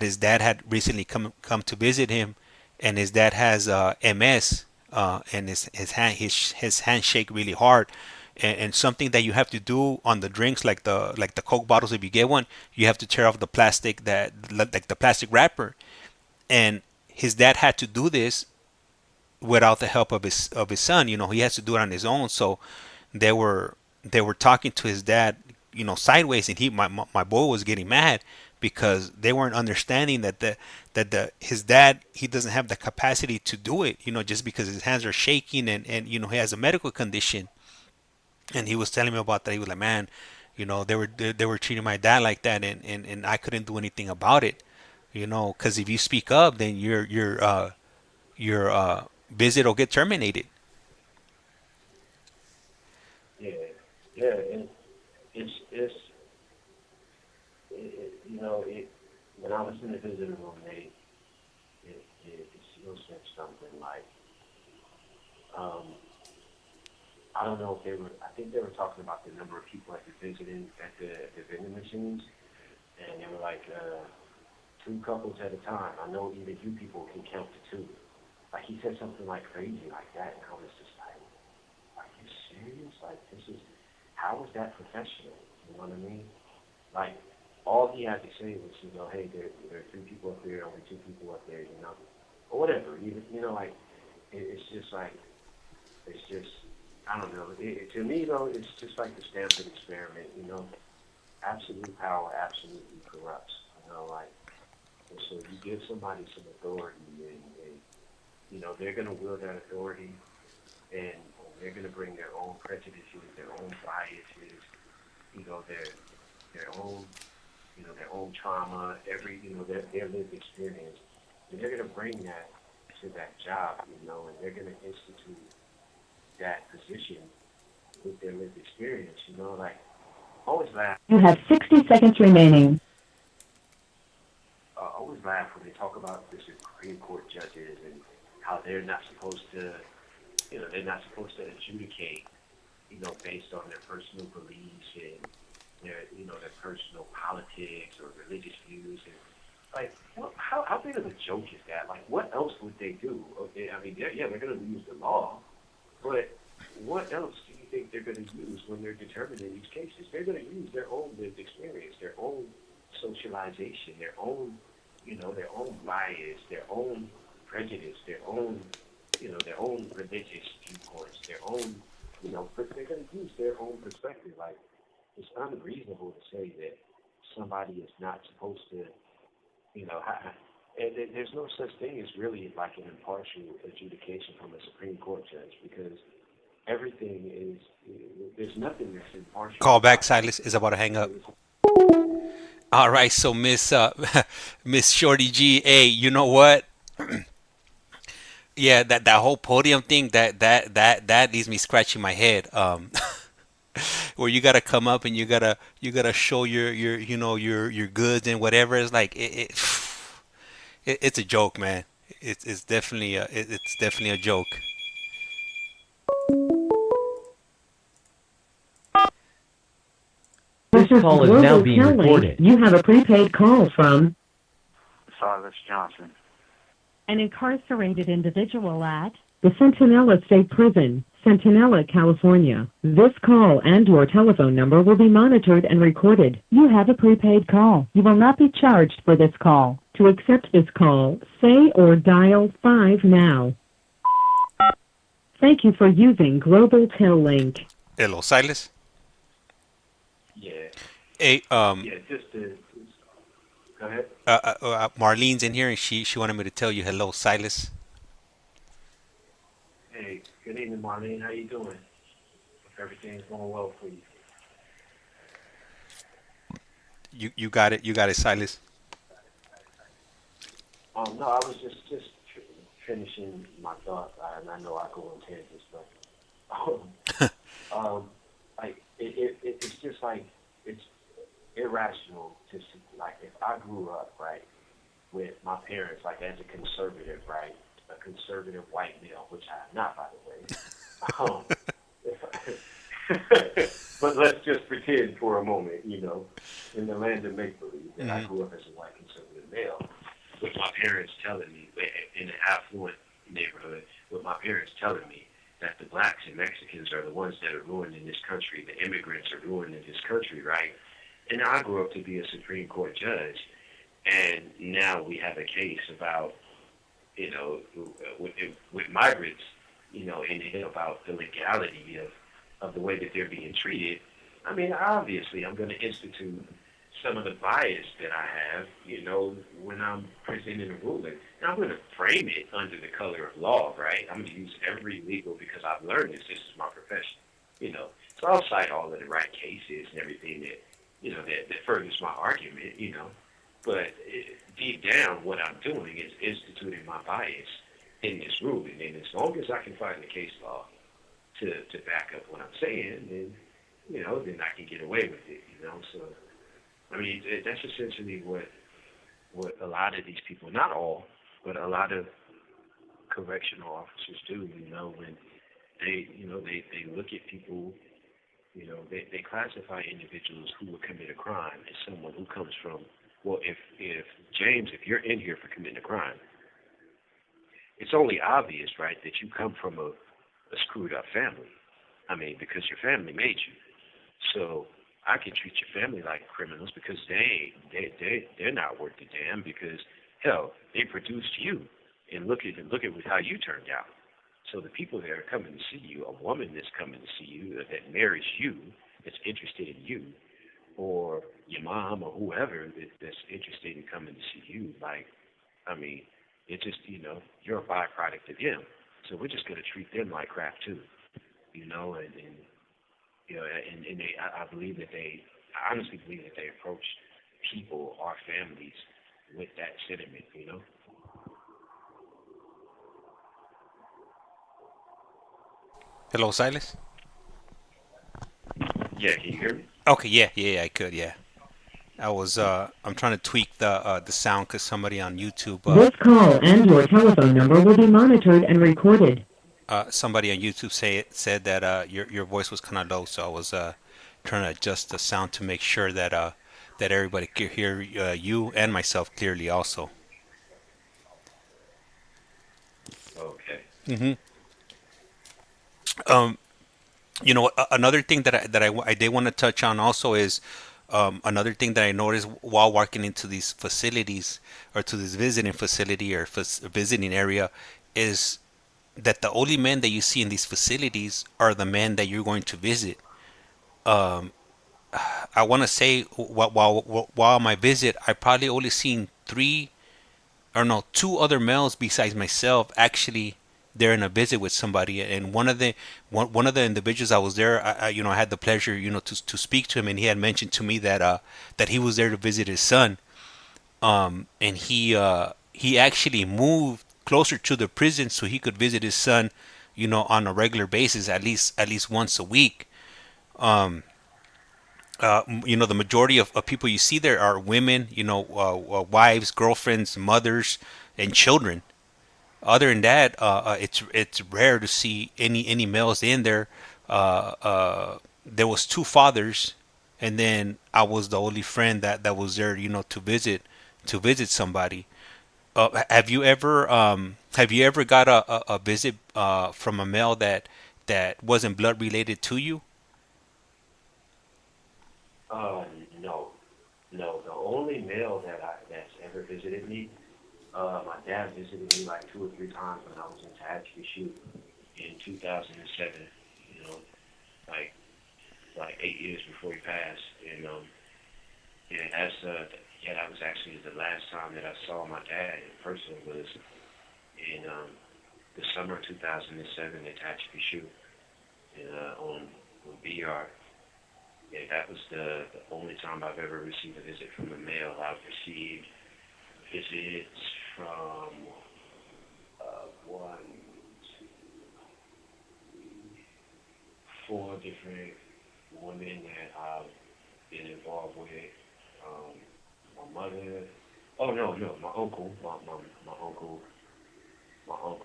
his dad had recently come to visit him, and his dad has MS, and his hands shake really hard, and something that you have to do on the drinks, like the Coke bottles, if you get one, you have to tear off the plastic, that like the plastic wrapper, and his dad had to do this without the help of his son. He has to do it on his own. So they were talking to his dad, sideways, and my boy was getting mad because they weren't understanding that his dad, he doesn't have the capacity to do it, just because his hands are shaking, and he has a medical condition. And he was telling me about that. He was like, man, they were treating my dad like that, and I couldn't do anything about it, because if you speak up, then your visit will get terminated. Yeah, yeah, and it's you know, when I was in the visitor room, it still said something like, I don't know if I think they were talking about the number of people at the vending machines, and they were like, 2 couples at a time. I know even you people can count to 2. Like, he said something like crazy like that, and I was just like, are you serious? Like, how is that professional? You know what I mean? Like, all he had to say was, hey, there are 3 people up there, only 2 people up there, or whatever. Like, it's just like, I don't know. To me, though, it's just like the Stanford experiment, absolute power absolutely corrupts, like, and so you give somebody some authority, and they're going to wield that authority, and they're going to bring their own prejudices, their own biases, their own, their own trauma, their lived experience, and they're going to bring that to that job, and they're going to institute that position with their lived experience, like, always laugh. You have 60 seconds remaining. Always laugh when they talk about the Supreme Court judges and how they're not supposed to, adjudicate, based on their personal beliefs and their personal politics or religious views. And like, how big of a joke is that? Like, what else would they do? Okay, I mean, they're going to use the law, but what else do you think they're going to use when they're determining these cases? They're going to use their own lived experience, their own socialization, their own bias, their own prejudice, their own religious viewpoints, their own, they're going to use their own perspective. Like, it's unreasonable to say that somebody is not supposed to, and there's no such thing as really like an impartial adjudication from a Supreme Court judge, because everything there's nothing that's impartial. Call back, Silas is about to hang up. All right, so Miss Miss Shorty G, hey, you know what? Yeah, that whole podium thing that leaves me scratching my head. Where you gotta come up and you gotta show your goods and whatever. It's like it's a joke, man. It's definitely it's definitely a joke. This call is now being recorded. You have a prepaid call from Silas Johnson. an incarcerated individual at the Centinela State Prison, Centinela, California. This call and your telephone number will be monitored and recorded. You have a prepaid call. You will not be charged for this call. To accept this call, say or dial 5 now. Thank you for using Global Tel Link. Hello, Silas. Yeah. Hey, Yeah, go ahead. Marlene's in here and she wanted me to tell you hello, Silas. Hey, good evening, Marlene. How you doing? Hope everything's going well for you. You got it, Silas. No, I was just finishing my thought, and I know I go on tangents, but it's just like, it's irrational to see, like, if I grew up, right, with my parents, like, as a conservative, right, a conservative white male, which I am not, by the way. But let's just pretend for a moment, in the land of make-believe, that I grew up as a white conservative male, with my parents telling me, in an affluent neighborhood, with my parents telling me that the blacks and Mexicans are the ones that are ruining this country, the immigrants are ruining this country, right? And I grew up to be a Supreme Court judge, and now we have a case about, with migrants, and about the legality of the way that they're being treated. I mean, obviously, I'm going to institute some of the bias that I have, when I'm presenting a ruling. And I'm going to frame it under the color of law, right? I'm going to use every legal, because I've learned this. This is my profession, So I'll cite all of the right cases and everything that furthers my argument, But deep down, what I'm doing is instituting my bias. in this ruling. And as long as I can find the case law to back up what I'm saying, then then I can get away with it. So I mean that's essentially what a lot of these people, not all, but a lot of correctional officers do. When they look at people. They classify individuals who would commit a crime as someone who comes from, well, if James, if you're in here for committing a crime, it's only obvious, right, that you come from a screwed up family. I mean, because your family made you. So I can treat your family like criminals because they're not worth a damn because, hell, they produced you. And look at how you turned out. So the people that are coming to see you, a woman that's coming to see you, that marries you, that's interested in you, or your mom or whoever that's interested in coming to see you, it's just, you're a byproduct of them. So we're just going to treat them like crap too, and I believe that I honestly believe that they approach people, our families, with that sentiment, Hello, Silas. Yeah, can you hear me? Okay, yeah, I could, yeah. I'm trying to tweak the sound because somebody on YouTube, This call and your telephone number will be monitored and recorded. somebody on YouTube said that your voice was kind of low, so I was trying to adjust the sound to make sure that everybody could hear you and myself clearly, also. Okay. hmm Another thing I did want to touch on also is another thing that I noticed while walking into these facilities or to this visiting facility or visiting area is that the only men that you see in these facilities are the men that you're going to visit. Um, I want to say while on my visit, I probably only seen three or no, two other males besides myself actually there in a visit with somebody, and one of the individuals I was there, I had the pleasure to speak to him, and he had mentioned to me that he was there to visit his son, and he actually moved closer to the prison so he could visit his son, on a regular basis, at least once a week. um the majority of people you see there are women, wives, girlfriends, mothers, and children. Other than that, it's rare to see any males in there. There was two fathers, and then I was the only friend that was there, to visit somebody. Have you ever got a visit from a male that wasn't blood related to you? Uh, no, no. The only male that's ever visited me, my dad visited me like 2 or 3 times when I was in Tehachapi Shoot in 2007. You know, like 8 years before he passed, and that was actually the last time that I saw my dad in person was in the summer of 2007 at Tehachapi Shoot on BR. Yeah, that was the only time I've ever received a visit from a male. I've received visits from one, two, three, four different women that I've been involved with. My mother. Oh no, my uncle, my uncle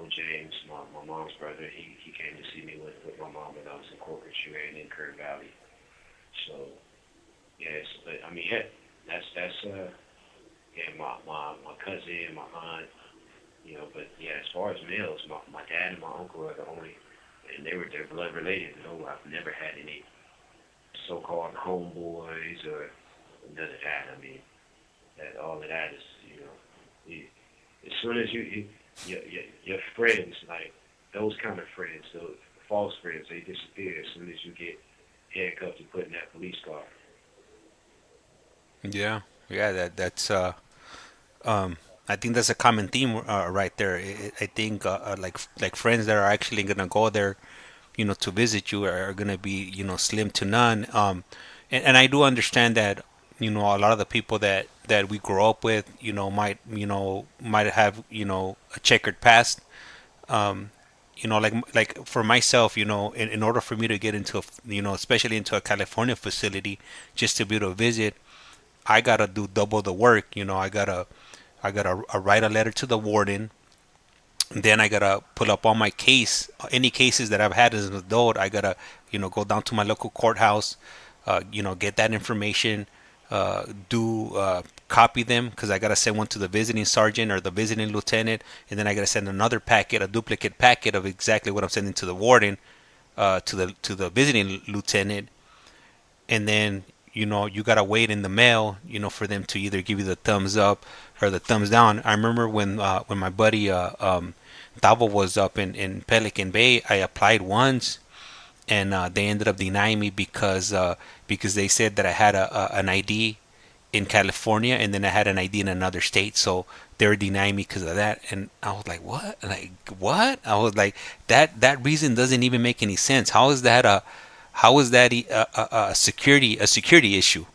James, my mom's brother. He came to see me with my mom when I was in Corporate Shore and in Kern Valley. So, yes, but I mean, yeah, that's my cousin, my aunt, but yeah, as far as males, my dad and my uncle are the only, and they're blood related. No, I've never had any so-called homeboys or none of that. I mean, that all of that is, as soon as your friends, like those kind of friends, those false friends, they disappear as soon as you get handcuffed and put in that police car. Yeah, that's I think that's a common theme right there. I think like friends that are actually gonna go there, to visit you are gonna be, slim to none. And I do understand that, a lot of the people that we grow up with, might have, a checkered past, Like for myself, in order for me to get into especially into a California facility, just to be able to visit, I gotta do double the work. I gotta write a letter to the warden. Then I gotta pull up all my any cases that I've had as an adult. I gotta, go down to my local courthouse, get that information, do copy them because I gotta send one to the visiting sergeant or the visiting lieutenant, and then I gotta send another packet, a duplicate packet of exactly what I'm sending to the warden, to the visiting lieutenant, and then you gotta wait in the mail, for them to either give you the thumbs up or the thumbs down. I remember when my buddy Davo was up in Pelican Bay, I applied once, and they ended up denying me because they said that I had an ID in California and then I had an ID in another state, so they were denying me because of that. And I was like, what? Like what? I was like, that reason doesn't even make any sense. How is that a security issue?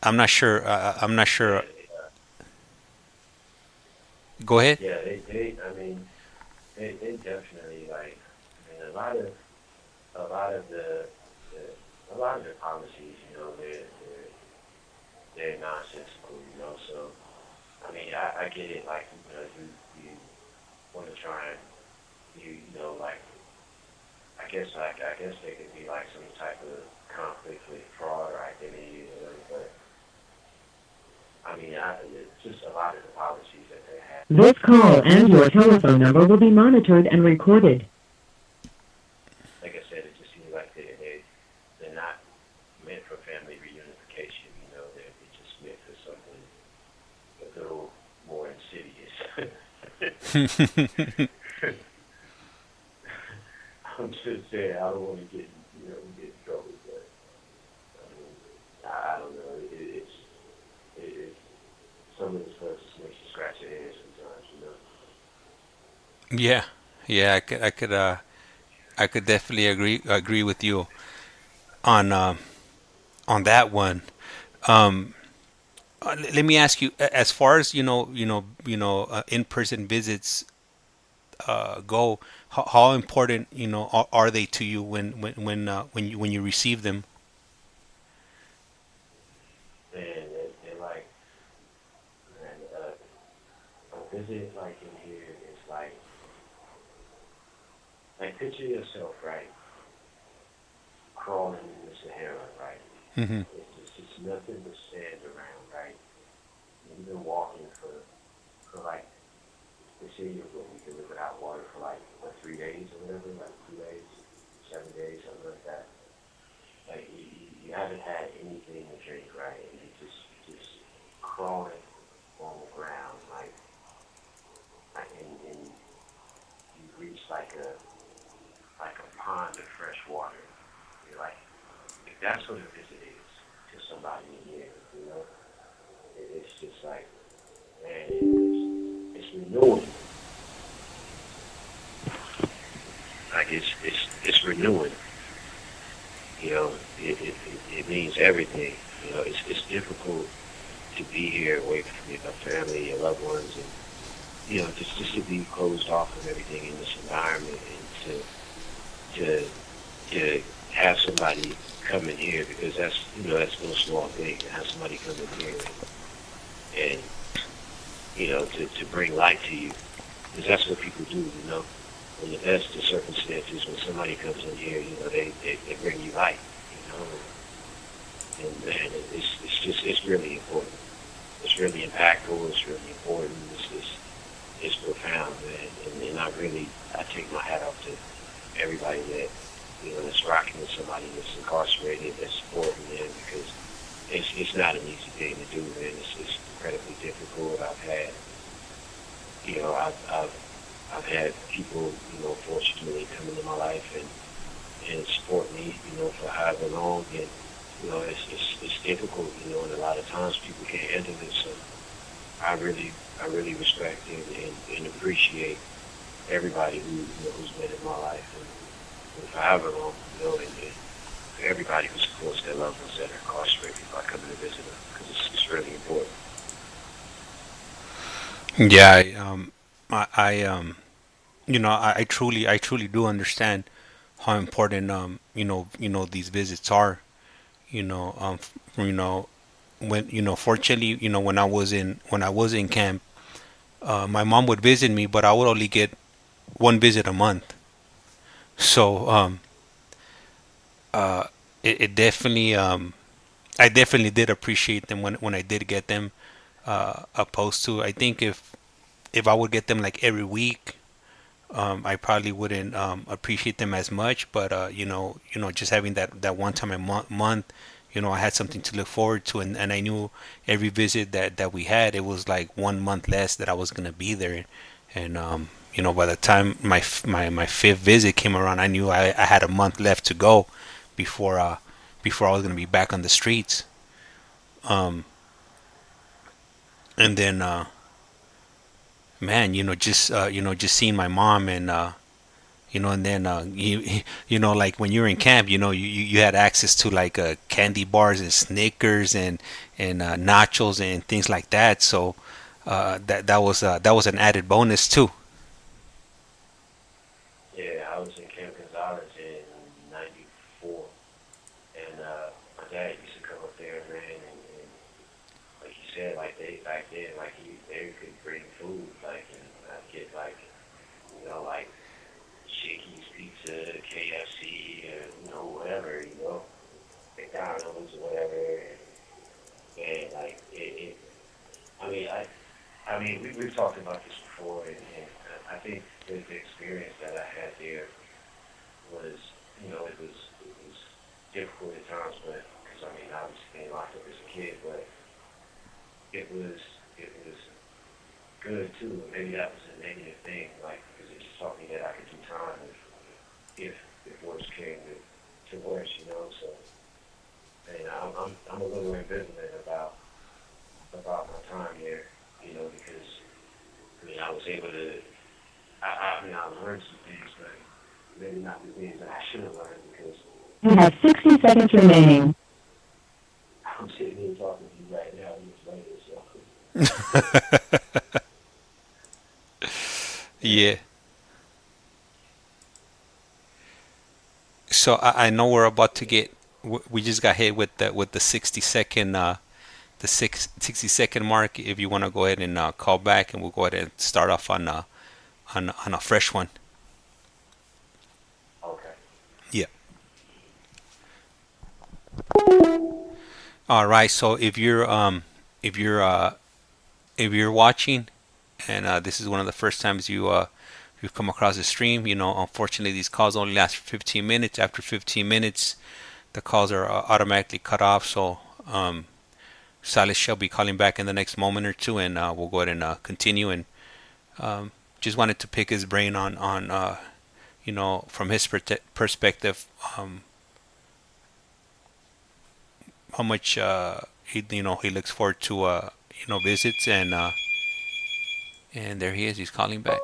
I'm not sure. I'm not sure. Yeah, Go ahead. yeah, I mean, they definitely like, I mean, a lot of a lot of the policies, they're nonsensical, so, I mean, I get it, like, you want to try and, like, I guess there could be, like, some type of conflict with fraud or identity, but, I mean, it's just a lot of the policies that they have. This call and your telephone number will be monitored and recorded. Like I said, it just seems like they're not meant for family reunification, they're just meant for something a little more insidious. I'm just saying, I don't want to get in trouble, but I mean, I don't know. It some of the stuff just makes you scratch your head sometimes. Yeah, yeah. I could definitely agree with you on that one. Um, Let me ask you, as far as in-person visits go, how important are they to you when you receive them? And like, man, a visit like in here is like picture yourself, right, crawling in the Sahara, right? Hmm. It's nothing but sand around, right? You've been walking for like, they say you can live without water for like, what, 3 days or whatever, like 2 days, 7 days, something like that. Like, you haven't had anything to drink, right? And you just crawling on the ground, and you reach like a pond of fresh water. You're like, if that's what a visit is to somebody in here, it's just like, man, it's renewing. Like it's renewing. It means everything. It's difficult to be here away from your family, your loved ones, and just to be closed off of everything in this environment, and to have somebody come in here, because that's no small thing, to have somebody come in here and to bring light to you, because that's what people do. In the best of circumstances, when somebody comes in here, they bring you light. And man, it's really important. It's really impactful. It's really important. It's profound, man. And I take my hat off to everybody that's rocking with somebody that's incarcerated, that's supporting them, because it's not an easy thing to do, man. It's incredibly difficult. I've had people, fortunately come into my life and support me, for however long, and it's difficult, and a lot of times people can't handle it. So I really respect and appreciate everybody who's been in my life, and for however long, and for everybody who supports their loved ones that are incarcerated by coming to visit them, because it's really important. Yeah, I I truly do understand how important these visits are. You know, you know when fortunately when I was in camp, my mom would visit me, but I would only get one visit a month. So it definitely I definitely did appreciate them when I did get them. Opposed to, I think if I would get them like every week, I probably wouldn't appreciate them as much. But just having that one time a month, I had something to look forward to, and I knew every visit that we had, it was like 1 month less that I was gonna be there, and by the time my fifth visit came around, I knew I had a month left to go before before I was gonna be back on the streets. Um, and then man, just seeing my mom and and then like when you're in camp, you had access to like candy bars and Snickers and nachos and things like that. So that was an added bonus too. Yeah, I was in Camp Gonzalez in '94, and my dad used to come up there, man, and like you said, like they back then, like they could bring food, like and I'd get like like Shakey's Pizza, KFC, or whatever, McDonald's or whatever, and like it we've talked about this before, and I think the experience that I had there was, it was difficult at times, but because obviously being locked up as a kid, but it was good too. And maybe that was a negative thing, like because it just taught me that I could do time if worse came to worse, So, and I'm a little ambivalent about my time there, because I was able to. I learned some things, but maybe not the things that I should have learned because You have 60 seconds remaining. I'm sitting here talking to you right now years later, so. Yeah. So I know we're about to get. We just got hit with the 60 second the 60 second mark. If you want to go ahead and call back, and we'll go ahead and start off on a fresh one. Okay. Yeah. All right. So if you're watching, and this is one of the first times you've come across the stream, unfortunately these calls only last for 15 minutes. After 15 minutes, the calls are automatically cut off. So Silas shall be calling back in the next moment or two, and we'll go ahead and continue. And just wanted to pick his brain on from his perspective, how much he looks forward to visits, and there he is. He's calling back.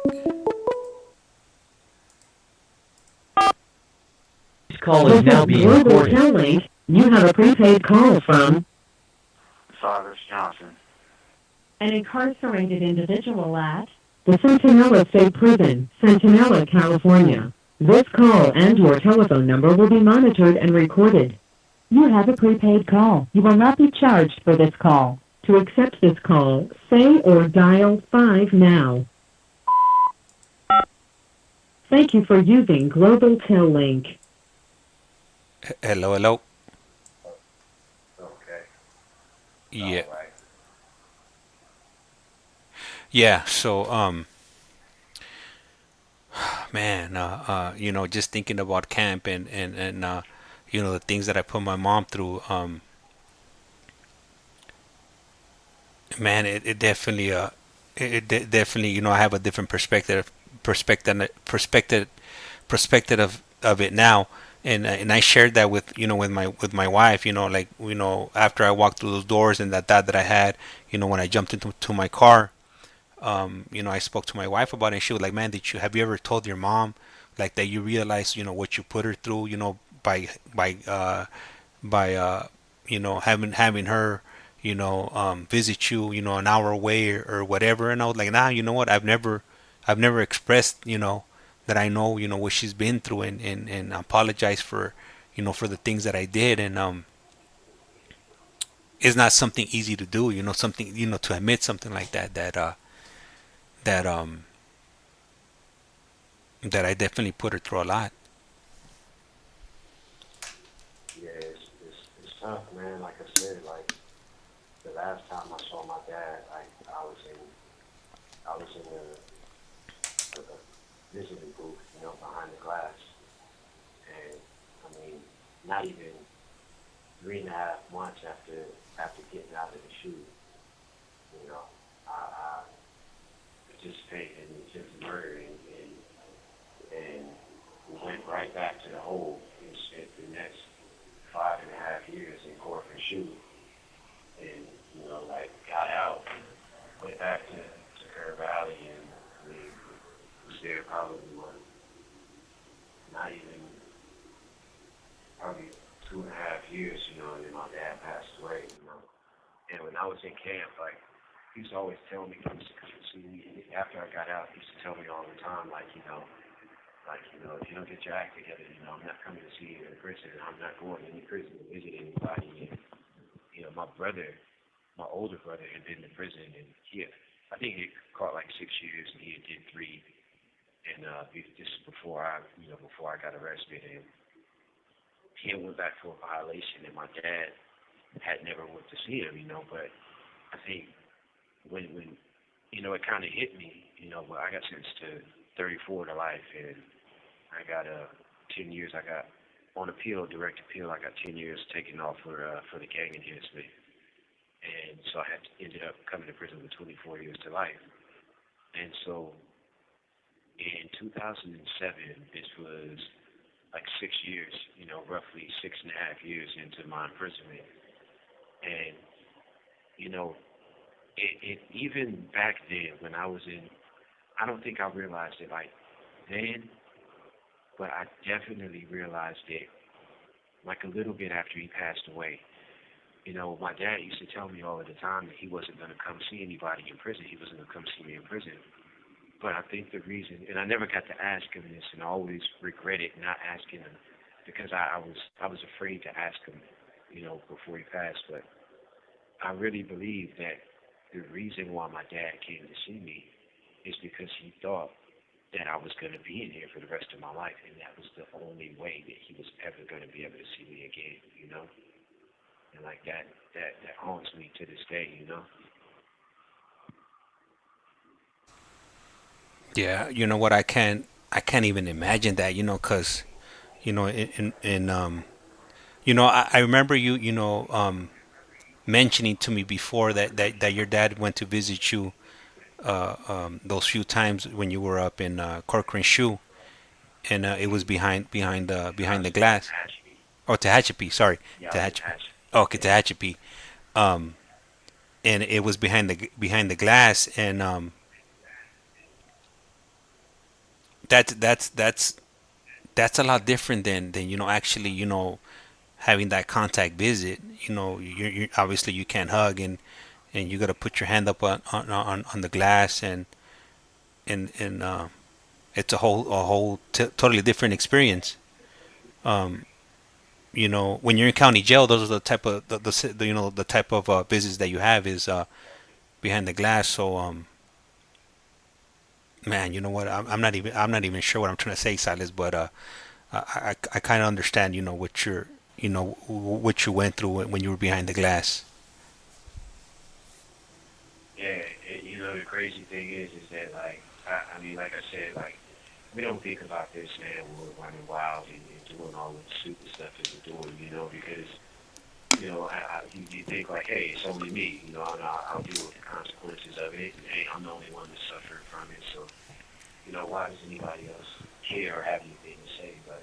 This call is now being recorded. You have a prepaid call from Silas Johnson. an incarcerated individual at the Centinela State Prison, Centinela, California. This call and your telephone number will be monitored and recorded. You have a prepaid call. You will not be charged for this call. To accept this call, say or dial 5 now. Thank you for using Global Till Link. Hello. Okay. Yeah. All right. Yeah. So man, just thinking about camp and the things that I put my mom through, man, it definitely definitely, I have a different perspective of it now. And I shared that with my wife, like, after I walked through those doors, and that I had, when I jumped into my car, I spoke to my wife about it, and she was like, man, have you ever told your mom, like, that you realize, what you put her through, by having her, visit you, an hour away, or whatever. And I was like, nah, you know what? I've never expressed, I know, what she's been through, and apologize for, for the things that I did. And it's not something easy to do, something, to admit something like that, that that I definitely put her through a lot. Yeah, it's tough, man. Like I said, like the last time I saw my dad, like I was in the visiting booth, behind the glass, and I mean, not even 3.5 months after getting out of the shoot, I participated in the attempted murder, and we went right back to the hole and spent the next 5.5 years in Corcoran shoot, and like got out, went back to Kerr Valley, and we was there probably not even probably 2.5 years, and then my dad passed away, And when I was in camp, like, he used to always tell me, he used to come and see me, after I got out, he used to tell me all the time, like, if you don't get your act together, I'm not coming to see you in prison, I'm not going to any prison to visit anybody. And, my older brother had been to prison, and I think he caught like 6 years, and he did 3. And this is before I got arrested, and he went back for a violation, and my dad had never went to see him, but I think when it kind of hit me, but I got sentenced to 34 to life, and I got 10 years. I got on appeal, direct appeal. I got 10 years taken off for the gang enhancement, and so I ended up coming to prison with 24 years to life. And so in 2007, this was like 6 years, roughly 6.5 years into my imprisonment. And, it even back then when I was I don't think I realized it like then, but I definitely realized it like a little bit after he passed away. My dad used to tell me all of the time that he wasn't going to come see anybody in prison. He wasn't going to come see me in prison. But I think the reason, and I never got to ask him this, and I always regretted not asking him because I was afraid to ask him, before he passed. But I really believe that the reason why my dad came to see me is because he thought that I was going to be in here for the rest of my life, and that was the only way that he was ever going to be able to see me again, And like that haunts me to this day, Yeah, you know what? I can't even imagine that, because I remember you, mentioning to me before that your dad went to visit you those few times when you were up in Corcoran Shoe, and it was behind the glass. Tehachapi. Oh, Tehachapi, sorry, Yeah, I was in Tehachapi. Tehachapi. Okay, Yeah. Tehachapi. Um, and it was behind the glass, and that's a lot different than actually having that contact visit. You're obviously you can't hug, and you got to put your hand up on the glass, and it's a whole totally different experience. Um, when you're in county jail, those are the type of the type of visits that you have is behind the glass. So man, you know what? I'm not even sure what I'm trying to say, Silas, but I kind of understand, what you went through when you were behind the glass. Yeah, the crazy thing is that, like, I mean, like I said, like, we don't think about this, man, when we're running wild and doing all the stupid stuff that we're doing, because, you think, like, hey, it's only me, and I'll deal with the consequences of it, and, hey, I'm the only one that suffered from it, so, why does anybody else care or have anything to say? But,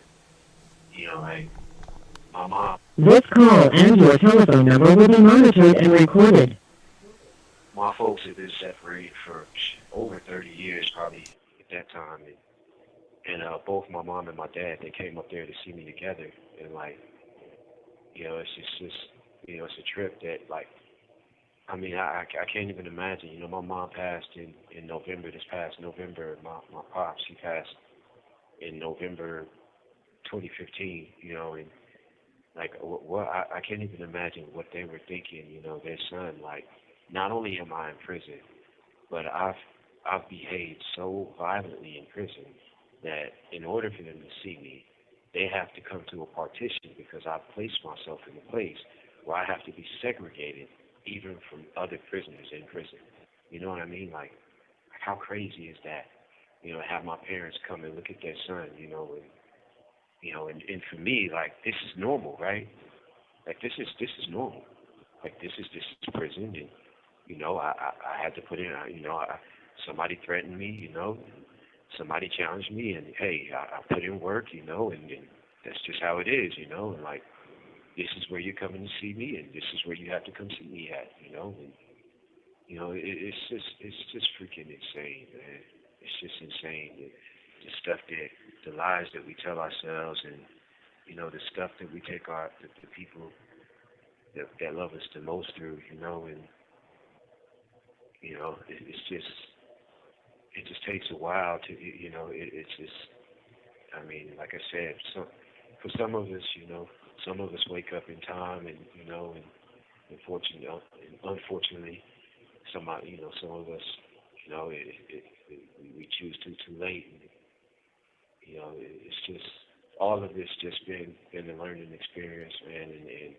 like, my mom, This call and your telephone number will be monitored and recorded. my folks have been separated for over 30 years, probably at that time, and both my mom and my dad, they came up there to see me together, and like, it's just it's a trip that, like, I mean, I can't even imagine. My mom passed in November, this past November. My pops, he passed in November 2015, and like, what I can't even imagine what they were thinking, their son. Like, not only am I in prison, but I've behaved so violently in prison that in order for them to see me, they have to come to a partition because I've placed myself in a place where I have to be segregated even from other prisoners in prison. You know what I mean? Like, how crazy is that? Have my parents come and look at their son, and for me, like, this is normal, right? Like, this is normal. Like, this is prison, and I had to put in, somebody threatened me, somebody challenged me, and hey, I put in work, and that's just how it is, and like, this is where you're coming to see me, and this is where you have to come see me at, and it's just freaking insane, man. It's just insane. The stuff the lies that we tell ourselves, and the stuff that we take the people that love us the most through, and it just takes a while to, it's just, I mean, like I said, for some of us, some of us wake up in time, and unfortunately, some of us, we choose too late, and it's just, all of this just been a learning experience, man, and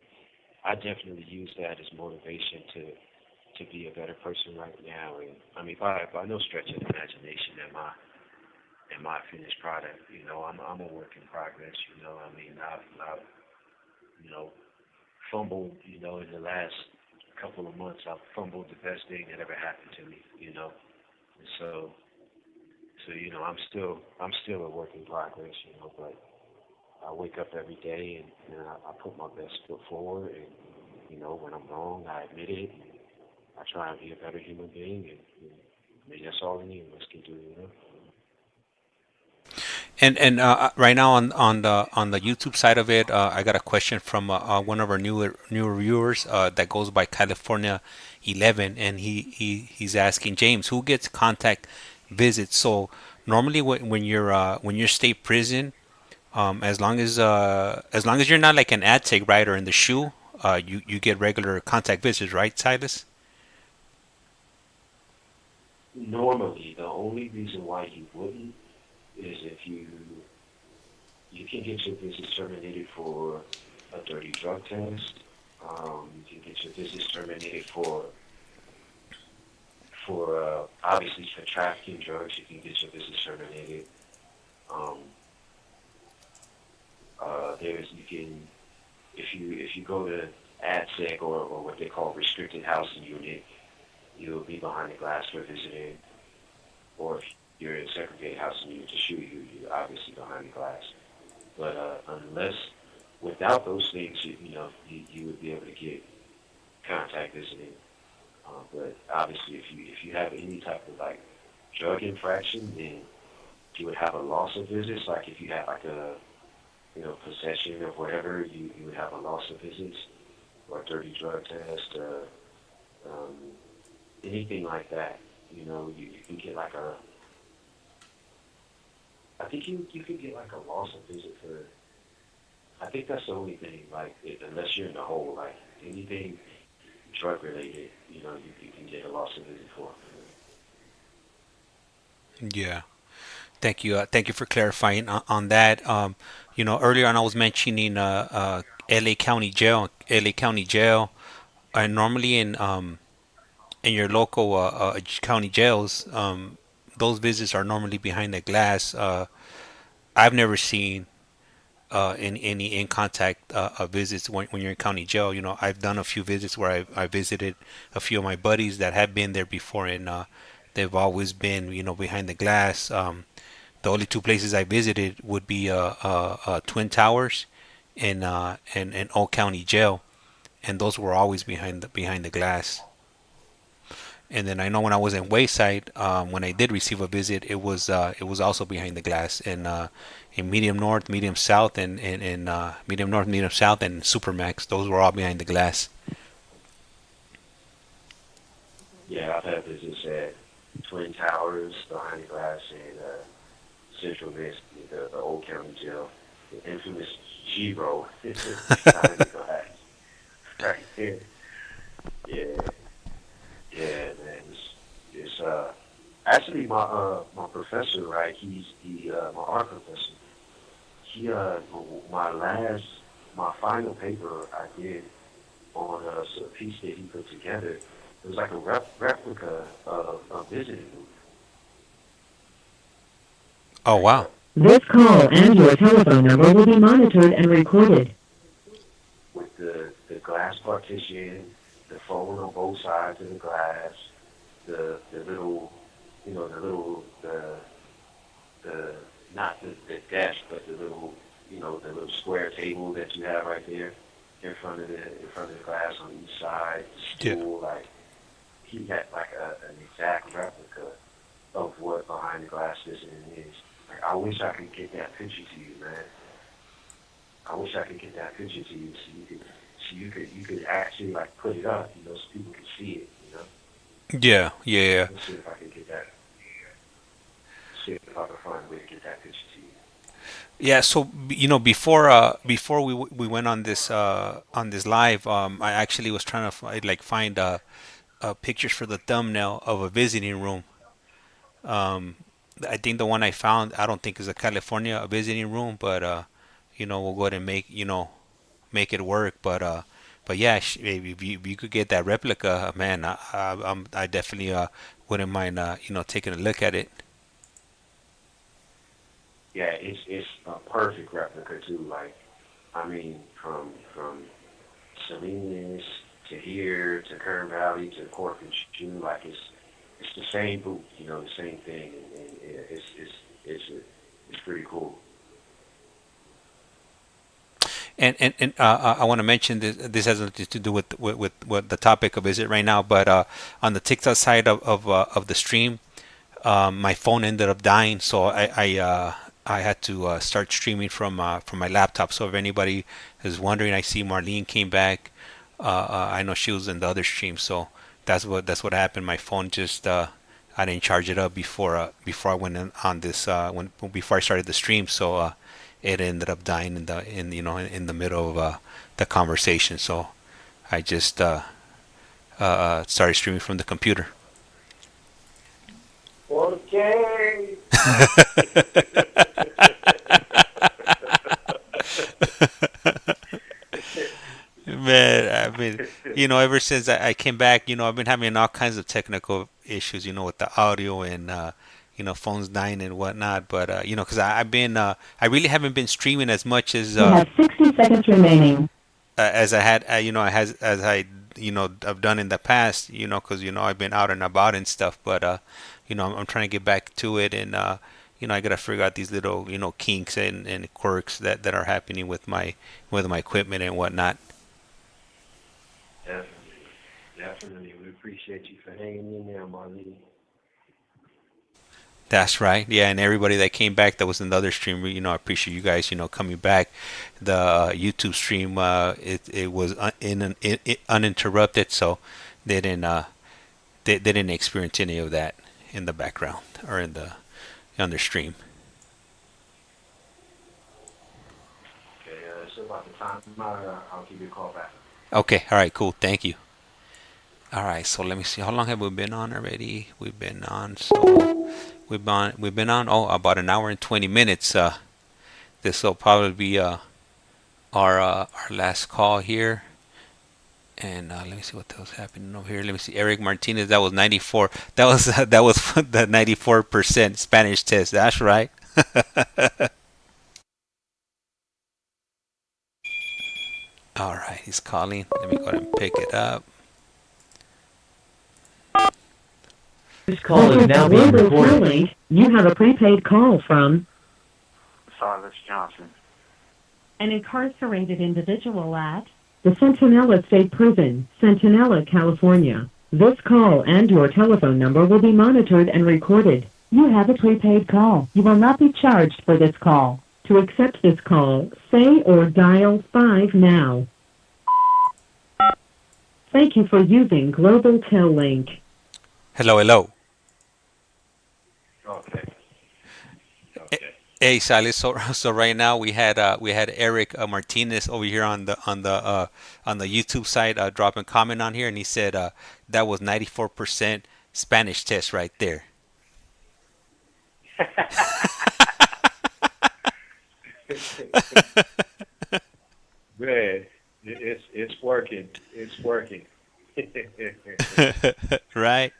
I definitely use that as motivation to be a better person right now. And I mean, by no stretch of the imagination am I a finished product. I'm a work in progress. I mean, I've fumbled. In the last couple of months, I've fumbled the best thing that ever happened to me. And so I'm still a work in progress. But I wake up every day, and I put my best foot forward, and when I'm wrong, I admit it, and I try and be a better human being, and I mean, that's all any of us can do. And right now on the YouTube side of it, I got a question from one of our newer viewers that goes by California 11, and he's asking, James, who gets contact visits? So normally when you're state prison, as long as you're not like an ad tech, right, or in the shoe, you get regular contact visits, right, Silas? Normally, the only reason why you wouldn't is if you can get your visits terminated for a dirty drug test. You can get your visits terminated for obviously for trafficking drugs. You can get your visits terminated. Um, you can, if you go to ADSEC or what they call restricted housing unit, you'll be behind the glass for visiting. Or if you're in segregated housing unit to shoot you're obviously behind the glass. But unless, without those things, you would be able to get contact visiting. But obviously, if you have any type of like drug infraction, then you would have a loss of visits. Like if you have like a possession of whatever, you would have a loss of visits, or a dirty drug test, um, anything like that. You can get like I think you can get like a loss of visit for. I think that's the only thing. Like unless you're in the hole, like anything drug related, you can get a loss of visit for. Yeah. Thank you. Thank you for clarifying on that. Earlier on I was mentioning LA County Jail. LA County Jail, and normally in your local county jails, those visits are normally behind the glass. I've never seen any in contact visits when you're in county jail. I've done a few visits where I visited a few of my buddies that have been there before, and they've always been behind the glass. The only two places I visited would be Twin Towers and Old County Jail, and those were always behind the glass. And then I know when I was in Wayside, when I did receive a visit, it was also behind the glass. And in Medium North, Medium South, and Medium North, Medium South, and Supermax, those were all behind the glass. Yeah, I've had visits at Twin Towers behind the glass, and Central Miss, the old county jail, the infamous G-Row. Right there. Yeah, yeah, man. It's actually my professor, right? He's my art professor. He my final paper I did on a piece that he put together. It was like a replica of a visiting booth. Oh, wow. This call and your telephone number will be monitored and recorded. With the glass partition, the phone on both sides of the glass, the little, the not the desk, but the little, the little square table that you have right there in front of the glass on each side, the stool, Yeah. like he had like an exact replica of what behind the glass visiting is. Like, I wish I could get that picture to you, man. I wish I could get that picture to you so you could actually like put it up, so people could see it, Yeah, yeah. Let's see if I can get that. See if I can find a way to get that picture to you. Yeah, so before we went on this live, I actually was trying to find pictures for the thumbnail of a visiting room. I think the one I found, I don't think is a California visiting room, but we'll go ahead and make it work. But yeah, if you could get that replica, man, I definitely wouldn't mind taking a look at it. Yeah, it's a perfect replica too. Like, I mean, from Salinas to here to Kern Valley to Corpus June, like it's the same booth, the same thing, and it's pretty cool. And I want to mention this. This has nothing to do with what the topic of is it right now, but on the TikTok side of the stream, my phone ended up dying, so I had to start streaming from my laptop. So if anybody is wondering, I see Marlene came back. I know she was in the other stream, so that's what happened. My phone just I didn't charge it up before I went on this before I started the stream, so it ended up dying in the middle of the conversation. So I just started streaming from the computer. Okay. Man, I mean, ever since I came back, I've been having all kinds of technical issues, with the audio and, phones dying and whatnot. But, because I really haven't been streaming as much as You have 60 seconds remaining. as I had, as I, I've done in the past, because, I've been out and about and stuff. But, I'm trying to get back to it, and, I got to figure out these little, kinks and quirks that are happening with my equipment and whatnot. Definitely. We appreciate you for hanging in there, Marlene. That's right. Yeah, and everybody that came back that was in the other stream, I appreciate you guys, coming back. The YouTube stream, it was uninterrupted, so they didn't experience any of that in the background or on the stream. Okay, it's about the time. I'll give you a call back. Okay. All right. Cool. Thank you. All right. So let me see. How long have we been on already? We've been on. So we've been on. Oh, about an hour and 20 minutes. This will probably be our last call here. And let me see what else happening over here. Let me see. Eric Martinez. That was 94. That was the 94% Spanish test. That's right. All right. He's calling. Let me go ahead and pick it up. This call is now being recorded. You have a prepaid call from Silas Johnson. an incarcerated individual at the Centinela State Prison, Centinela, California. This call and your telephone number will be monitored and recorded. You have a prepaid call. You will not be charged for this call. To accept this call, say or dial 5 now. Thank you for using Global Tel Link. Hello. Okay. Hey, Silas. So right now we had Eric Martinez over here on the YouTube side dropping comment on here, and he said that was 94% Spanish test right there. Man, it's working. It's working. Right?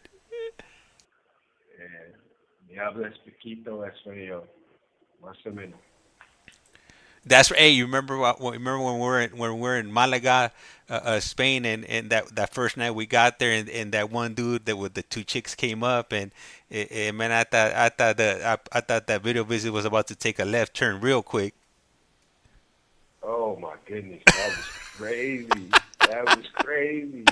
Me hablas poquito español, más o menos. That's right. Hey, you remember remember when we were in Malaga, Spain, and that first night we got there, and that one dude that with the two chicks came up, and man, I thought that video visit was about to take a left turn real quick. Oh my goodness, that was crazy. That was crazy.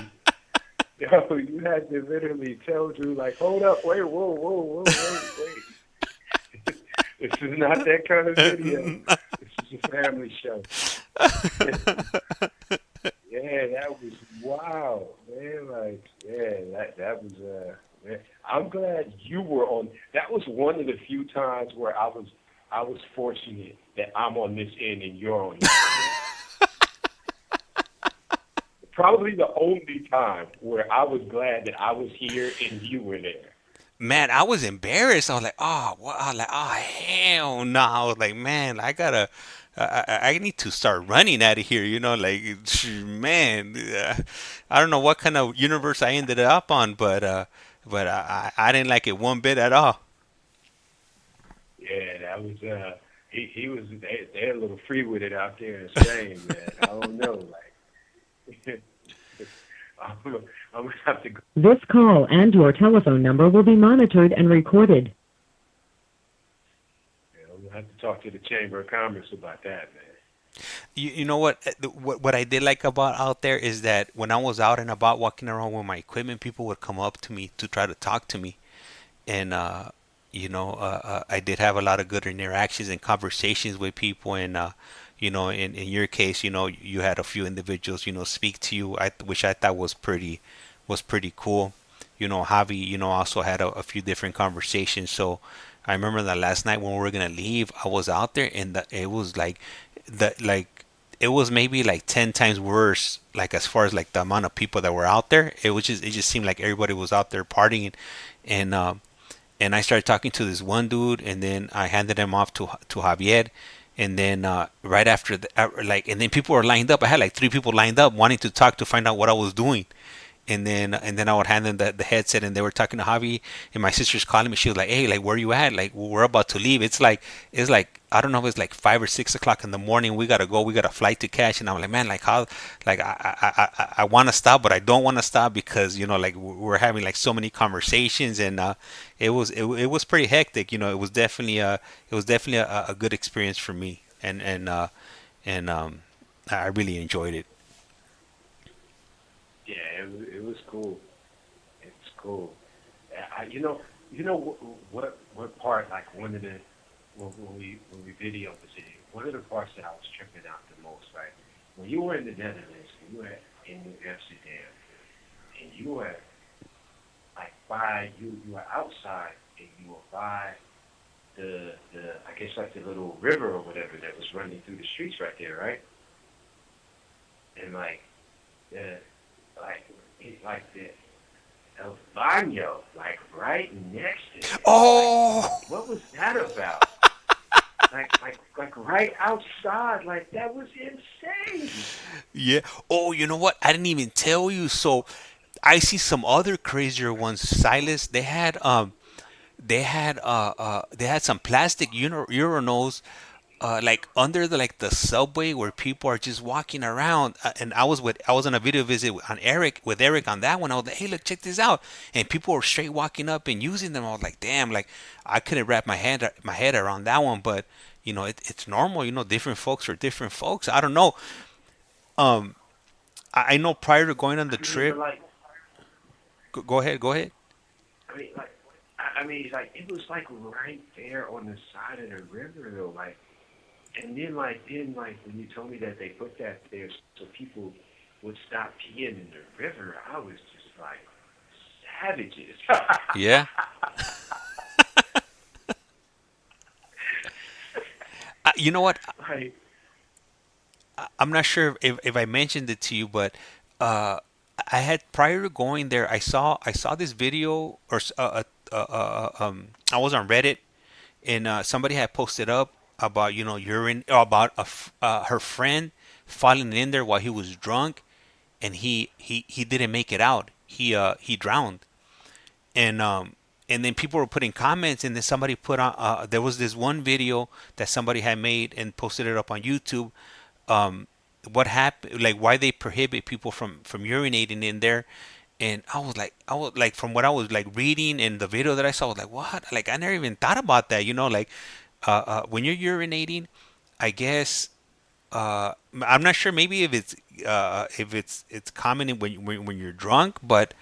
Yo, you had to literally tell Drew, like, hold up, wait, whoa, wait. This is not that kind of video. This is a family show. Yeah, that was wow, man. Like, yeah, that was man. I'm glad you were on. That was one of the few times where I was fortunate that I'm on this end and you're on this end. Probably the only time where I was glad that I was here and you were there. Man, I was embarrassed. I was like, oh, what? I was like, oh, hell no. I was like, man, I need to start running out of here. Like, man, I don't know what kind of universe I ended up on, but I didn't like it one bit at all. Yeah, that was he was they're a little free with it out there in Spain, man. I don't know, like I'm gonna have to go. This call and your telephone number will be monitored and recorded. I'm gonna have to talk to the Chamber of Commerce about that, man. You know what? What I did like about out there is that when I was out and about walking around with my equipment, people would come up to me to try to talk to me, and I did have a lot of good interactions and conversations with people, and in your case, you had a few individuals, speak to you, which I thought was pretty cool. Javi, also had a few different conversations. So I remember that last night when we were gonna leave, I was out there, and it was like it was maybe like 10 times worse, like as far as like the amount of people that were out there. It just seemed like everybody was out there partying, and and I started talking to this one dude, and then I handed him off to Javier, and then right after and then people were lined up. I had like three people lined up wanting to talk to find out what I was doing, and then I would hand them the headset, and they were talking to Javi, and my sister's calling me. She was like, "Hey, like, where you at? Like, we're about to leave. It's like I don't know if it's like 5 or 6 o'clock in the morning. We gotta go. We got a flight to catch." And I'm like, "Man, like how? Like I want to stop, but I don't want to stop because like we're having like so many conversations, and it was pretty hectic. It was definitely a good experience for me, and I really enjoyed it." Yeah, it was cool. It's cool. What part, like one of the when we videoed the city, one of the parts that I was tripping out the most, right? When you were in the Netherlands, when you were in Amsterdam, and you were like you were outside, and you were by the I guess like the little river or whatever that was running through the streets right there, right? And like the the El Baño, like right next to it. Oh. Like, what was that about? like right outside, like that was insane. Yeah. Oh, you know what? I didn't even tell you. So I see some other crazier ones. Silas, they had some plastic urinals like under the subway where people are just walking around. And I was on a video visit with Eric on that one. I was like, hey, look, check this out. And people were straight walking up and using them. I was like, damn, like I couldn't wrap my head around that one. But it's normal. Different folks are different folks. I don't know. Um, I know prior to going on the I mean, but trip. like, Go ahead. Go ahead. like it was like right there on the side of the river though, like. And then when you told me that they put that there so people would stop peeing in the river, I was just like savages. Yeah. You know what? Like, I'm not sure if I mentioned it to you, but uh, I had prior to going there, I saw this video I was on Reddit and somebody had posted up about urine about her friend falling in there while he was drunk and he didn't make it out. He drowned and then people were putting comments and then somebody put on there was this one video that somebody had made and posted it up on YouTube. um, what happened, like why they prohibit people from urinating in there. And I was like, from what I was like reading in the video that I saw, I was like, what? Like I never even thought about that. Like when you're urinating, I guess I'm not sure. Maybe if it's common when you're drunk, but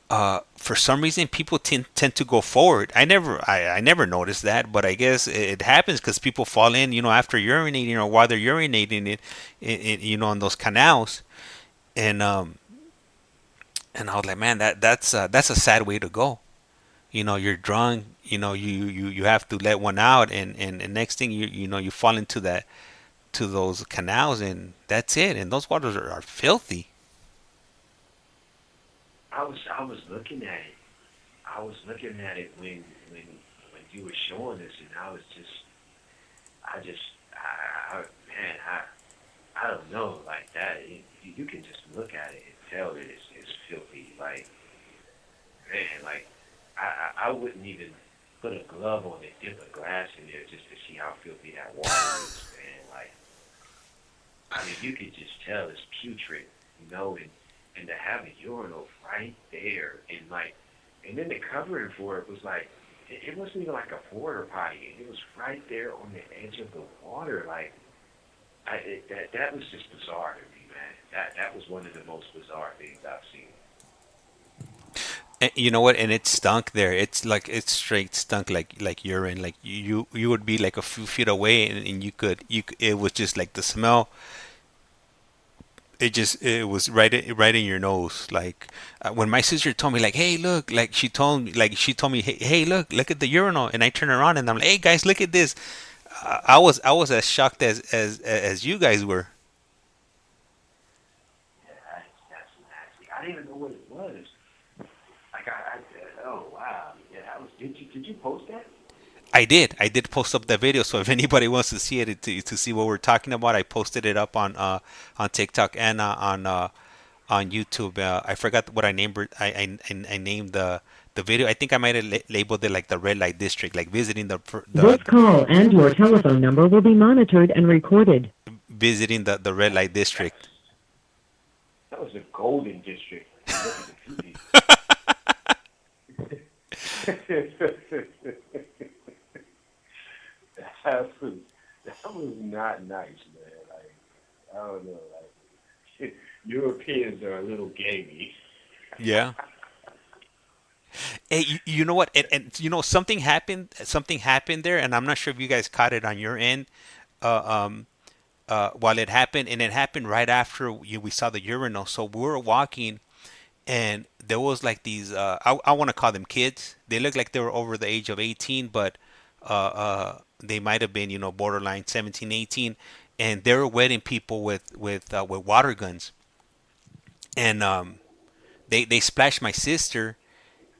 for some reason people tend to go forward. I never noticed that, but I guess it happens because people fall in, after urinating or while they're urinating in those canals. And and I was like, man, that's a sad way to go. You're drunk, you have to let one out, and next thing you fall into that to those canals, and that's it. And those waters are filthy. I was looking at it. I was looking at it when you were showing this, and man, I don't know, like that. You can just look at it and tell that it's filthy. Like, man, like I wouldn't even put a glove on it, dip a glass in there just to see how filthy that water is, man. Like, I mean, you could just tell it's putrid, and to have a urinal right there, and then the covering for it was like, it wasn't even like a porta potty. It was right there on the edge of the water. Like, that was just bizarre to me, man. That was one of the most bizarre things I've seen. And you know what? And it stunk there. It's straight stunk like urine. Like you would be like a few feet away, and it was just like the smell. It was right in your nose. Like when my sister told me, like, hey, look, like she told me, hey, look at the urinal, and I turn around and I'm like, hey guys, look at this. I was as shocked as you guys were. Yeah, that's nasty. I didn't even know what it was. Like, oh wow, yeah, that was. Did you post that? I did post up that video, so if anybody wants to see it to see what we're talking about, I posted it up on TikTok and on YouTube. I forgot what I named it. I named the video. I think I might have labeled it like the red light district, like visiting This call and your telephone number will be monitored and recorded. visiting the red light district. That was the Golden District. Look at the that was not nice, man. Like, I don't know, like, Europeans are a little gamey. Yeah. Hey, you know what? And something happened there, and I'm not sure if you guys caught it on your end. Uh, um, while it happened, and it happened right after we saw the urinal. So we were walking, and there was like these. I want to call them kids. They look like they were over the age of 18, but they might have been, borderline 17, 18, and they were wetting people with water guns, and they splashed my sister,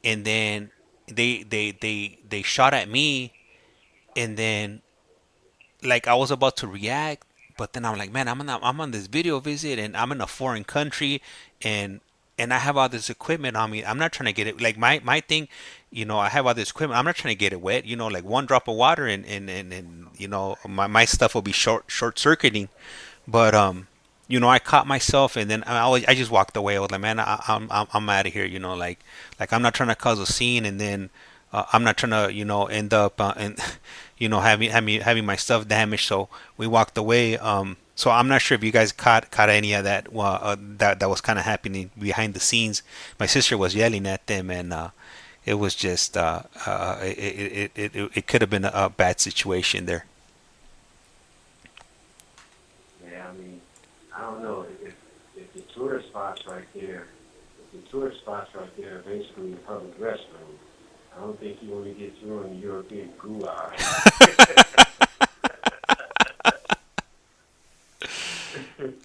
and then they shot at me, and then like I was about to react, but then I'm like, man, I'm on this video visit, and I'm in a foreign country, and I have all this equipment on me. I'm not trying to get it, like my thing, I have all this equipment. I'm not trying to get it wet, like one drop of water, and my stuff will be short circuiting. But I caught myself, and then I just walked away. I was like, man, I'm out of here. Like I'm not trying to cause a scene, and then I'm not trying to end up and having my stuff damaged. So we walked away. So I'm not sure if you guys caught any of that. That was kind of happening behind the scenes. My sister was yelling at them, and it was just it could have been a bad situation there. Yeah, I mean, I don't know if the tourist spots right there, are basically a public restroom. I don't think you want to get through in the European gulag.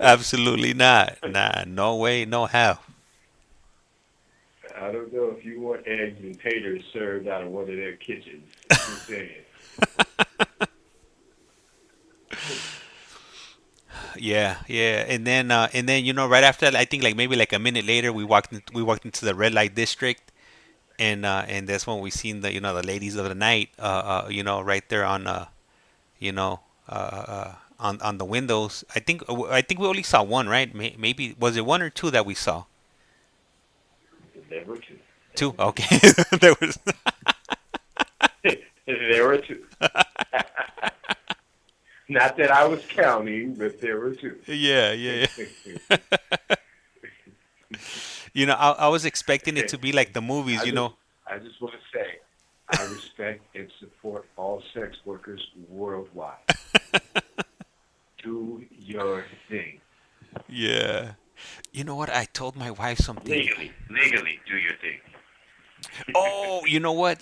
Absolutely not. Nah, no way, no how. I don't know if you want eggs and taters served out of one of their kitchens. Just saying. Yeah, yeah. And then right after that, I think like maybe like a minute later, we walked into the red light district, and that's when we seen the the ladies of the night, right there on you know, on the windows. I think we only saw one, right? Maybe was it one or two that we saw? There were two. There Two. were two. Okay, there was. There were two. Not that I was counting, but there were two. Yeah, yeah, yeah. I was expecting it to be like the movies, I you just, know. I just want to say, I respect and support all sex workers worldwide. Do your thing. Yeah. You know what? I told my wife something. Legally, do your thing. Oh, you know what?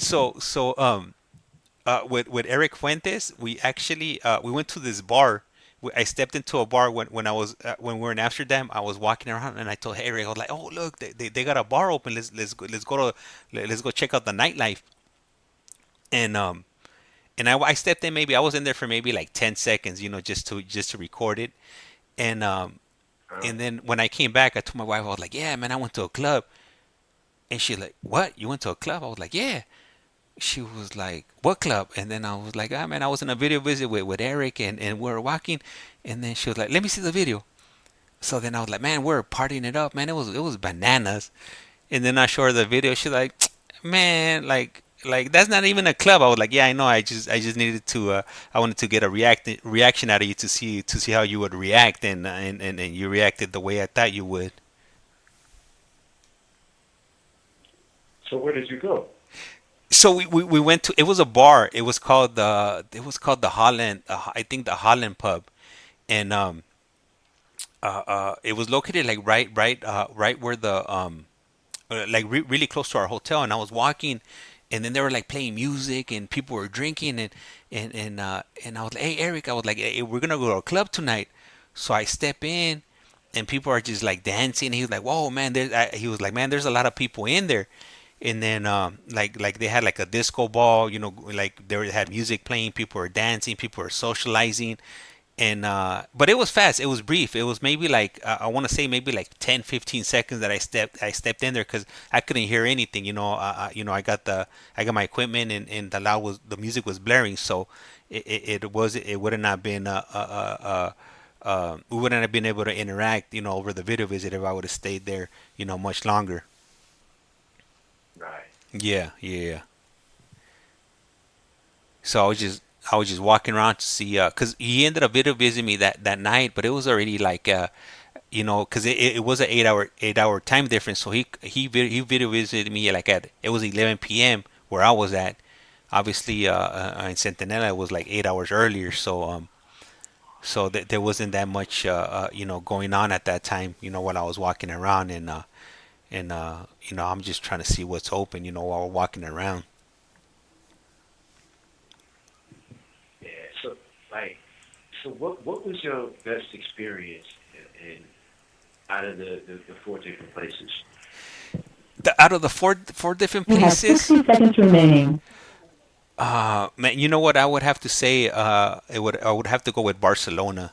With Eric Fuentes, we actually we went to this bar. I stepped into a bar when I was when we were in Amsterdam. I was walking around and I told Eric, I was like, "Oh, look, they got a bar open. Let's go check out the nightlife." And I stepped in. Maybe I was in there for maybe like 10 seconds, just to record it. And um Uh, and then when I came back, I told my wife, I was like, "Yeah, man, I went to a club." And she like, "What? You went to a club?" I was like, "Yeah." She was like, "What club?" And then I was like, "Ah, man, I was in a video visit with Eric, and we were walking." And then she was like, "Let me see the video." So then I was like, "Man, we're partying it up, man. It was bananas." And then I showed her the video. She's like, "Man, like that's not even a club." I was like, "Yeah, I know. I just needed to. I wanted to get a reaction out of you to see how you would react, and you reacted the way I thought you would." so where did you go? So we went to, it was a bar. It was called the Holland, I think the Holland pub. And it was located like right where the like really close to our hotel. And I was walking, and then they were like playing music and people were drinking, and I was like, "Hey, Eric," I was like, "Hey, we're gonna go to a club tonight." So I step in, and people are just like dancing. He was like, "Whoa, man!" He was like, "Man, there's a lot of people in there." And then like they had like a disco ball, like had music playing, people were dancing, people were socializing. And but it was fast, it was brief, it was maybe like I want to say maybe like 10-15 seconds that I stepped in there, because I couldn't hear anything. I got my equipment, and the music was blaring, so it would have not been we wouldn't have been able to interact, over the video visit, if I would have stayed there, much longer. Right. Yeah, yeah. So I was just walking around to see, cause he ended up video visiting me that night, but it was already like, cause it was an 8-hour time difference. So he video visited me like it was 11 p.m. where I was at. Obviously, in Centinela it was like 8 hours earlier. So there wasn't that much, going on at that time. While I was walking around, and I'm just trying to see what's open. While we're walking around. Yeah. Like, so what was your best experience in out of the four different places? Out of the four different You have places, 60 seconds remaining. man, you know what I would have to say? I would have to go with Barcelona.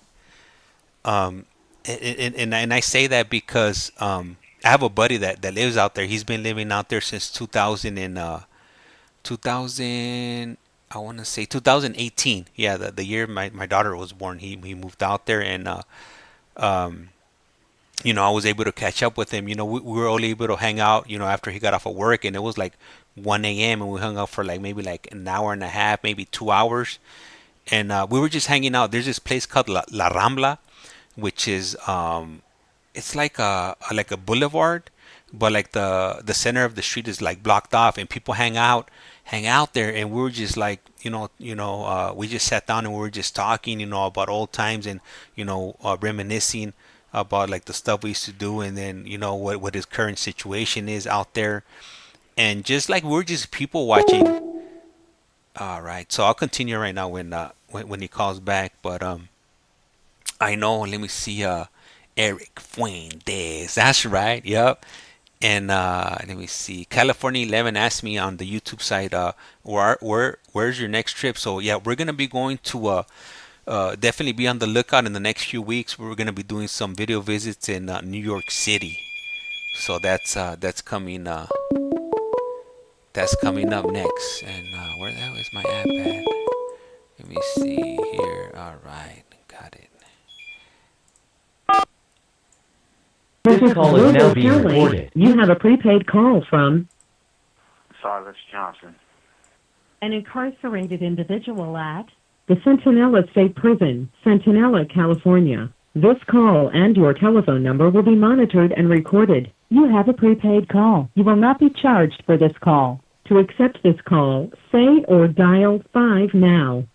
Um, and I say that because I have a buddy that lives out there. He's been living out there since 2000. I want to say 2018. Yeah, the year my daughter was born. He moved out there, and um, I was able to catch up with him. We were only able to hang out, after he got off of work, and it was like 1 a.m. and we hung out for like maybe like an hour and a half, maybe 2 hours, and we were just hanging out. There's this place called La Rambla, which is it's like a boulevard, but like the center of the street is like blocked off, and people hang out there, and we were just like, we just sat down and we were just talking, about old times, and reminiscing about like the stuff we used to do, and then what his current situation is out there, and just like we're just people watching. All right, so I'll continue right now when he calls back, but I know. Let me see. Eric Fuentes. That's right. Yep. And let me see. California 11 asked me on the YouTube site, where's your next trip? So yeah, we're gonna be going to definitely be on the lookout in the next few weeks. We're gonna be doing some video visits in New York City. So that's coming up next. And where the hell is my app at? Let me see here. All right, got it. This call is now being Global Telly. recorded. You have a prepaid call from Silas Johnson. an incarcerated individual at the Centinela State Prison, Centinela, California. This call and your telephone number will be monitored and recorded. You have a prepaid call. You will not be charged for this call. To accept this call, say or dial 5 now.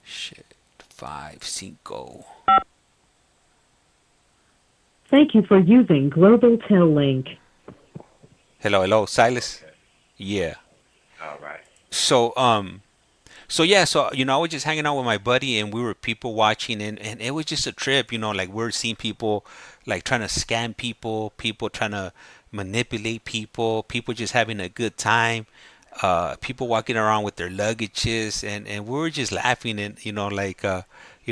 Shit, 5 5. Thank you for using Global Tel Link. Hello, Silas. Yeah. All right. So I was just hanging out with my buddy, and we were people watching, and it was just a trip, like we're seeing people like trying to scam people trying to manipulate people just having a good time, people walking around with their luggages, and we were just laughing, and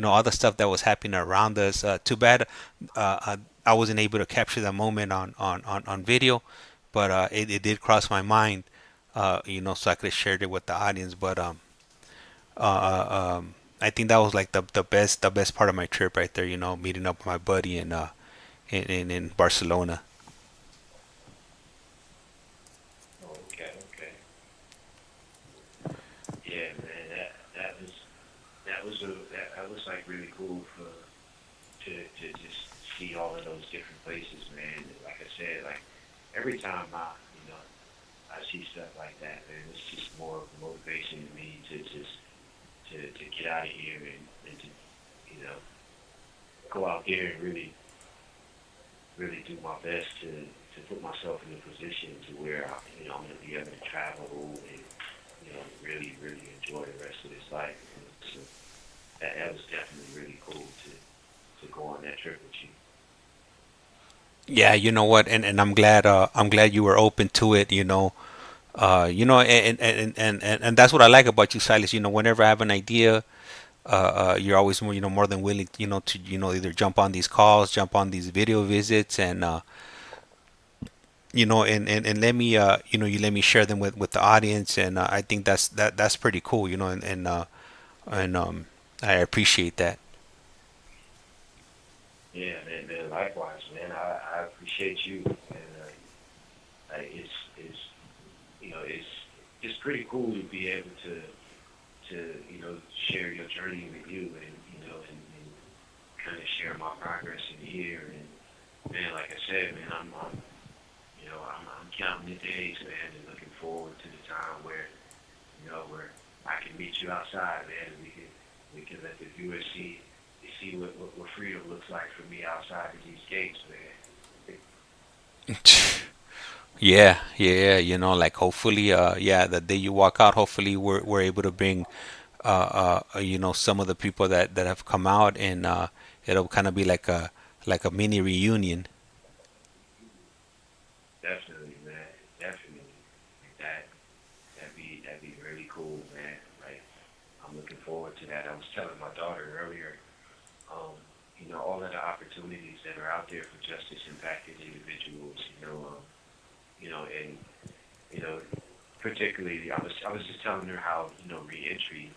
all the stuff that was happening around us. Too bad I wasn't able to capture that moment on video, but it did cross my mind, so I could have shared it with the audience. But I think that was like the best part of my trip right there. Meeting up with my buddy in Barcelona. Okay. Yeah, man, that was like really cool to just see all of those different places, man. Like I said, like every time I see stuff like that, man, it's just more of a motivation to me to get out of here and to go out there and really do my best to put myself in a position to where I'm going to be able to travel and really enjoy the rest of this life. So that was definitely really cool to go on that trip with you. Yeah, you know what, and I'm glad you were open to it. And that's what I like about you, Silas. Whenever I have an idea, you're always more than willing, to either jump on these calls, jump on these video visits, and and let me you let me share them with the audience, and I think that's pretty cool, and I appreciate that. Yeah, man, likewise, man. I appreciate you, and it's pretty cool to be able to share your journey with you, and kind of share my progress in here. And man, like I said, man, I'm counting the days, man, and looking forward to the time where I can meet you outside, man, and we can let the viewers see what freedom looks like for me outside of these gates, man. Yeah, like hopefully, the day you walk out, hopefully we're able to bring, some of the people that have come out, and it'll kind of be like a mini reunion. Definitely, man. Definitely. That'd be really cool, man. Like, I'm looking forward to that. I was telling my daughter earlier, all of the opportunities that are out there for justice impacted individuals, and particularly I was just telling her how, reentry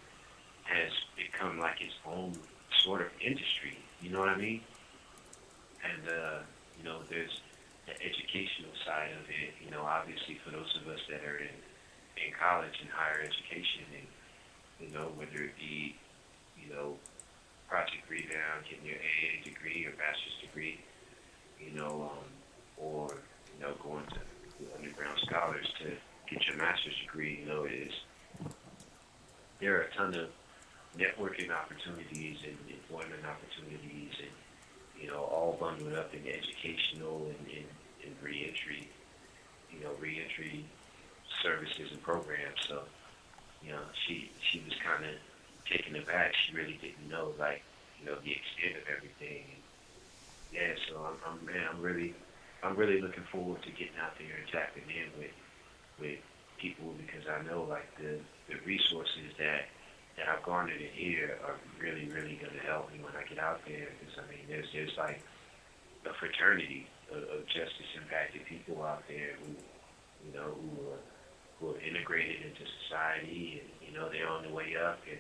has become like its own sort of industry, you know what I mean? And there's the educational side of it, obviously for those of us that are in college and higher education, and whether it be, project rebound, getting your AA degree or bachelor's degree, or going to underground scholars to get your master's degree, there are a ton of networking opportunities and employment opportunities, and all bundled up in educational and reentry, reentry services and programs. So, she was kind of taken aback. She really didn't know, the extent of everything. yeah, so man, I'm really looking forward to getting out there and tapping in with people because I know like the resources that I've garnered in here are really going to help me when I get out there. Because I mean, there's like a fraternity of justice impacted people out there who who are integrated into society, and they're on the way up, and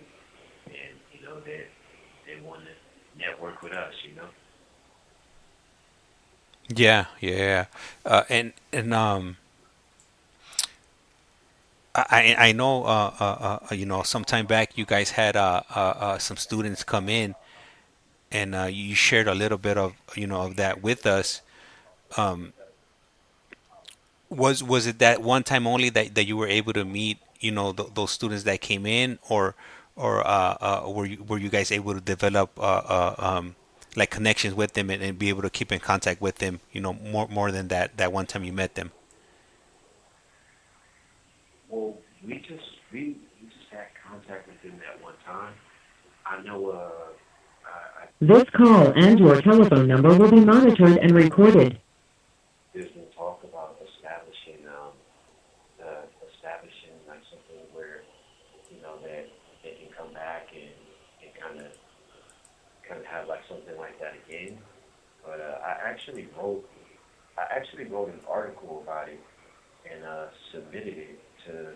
they want to network with us. Yeah, yeah. And I know sometime back you guys had some students come in, and you shared a little bit of of that with us. Um, was it that one time only that you were able to meet those students that came in, or were you guys able to develop like connections with them, and be able to keep in contact with them more than that one time you met them? Well, we just had contact with them that one time. I know. This call and your telephone number will be monitored and recorded. There's been talk about establishing like something where that they can come back and kind of have like something like that again. But I actually wrote an article about it and submitted it to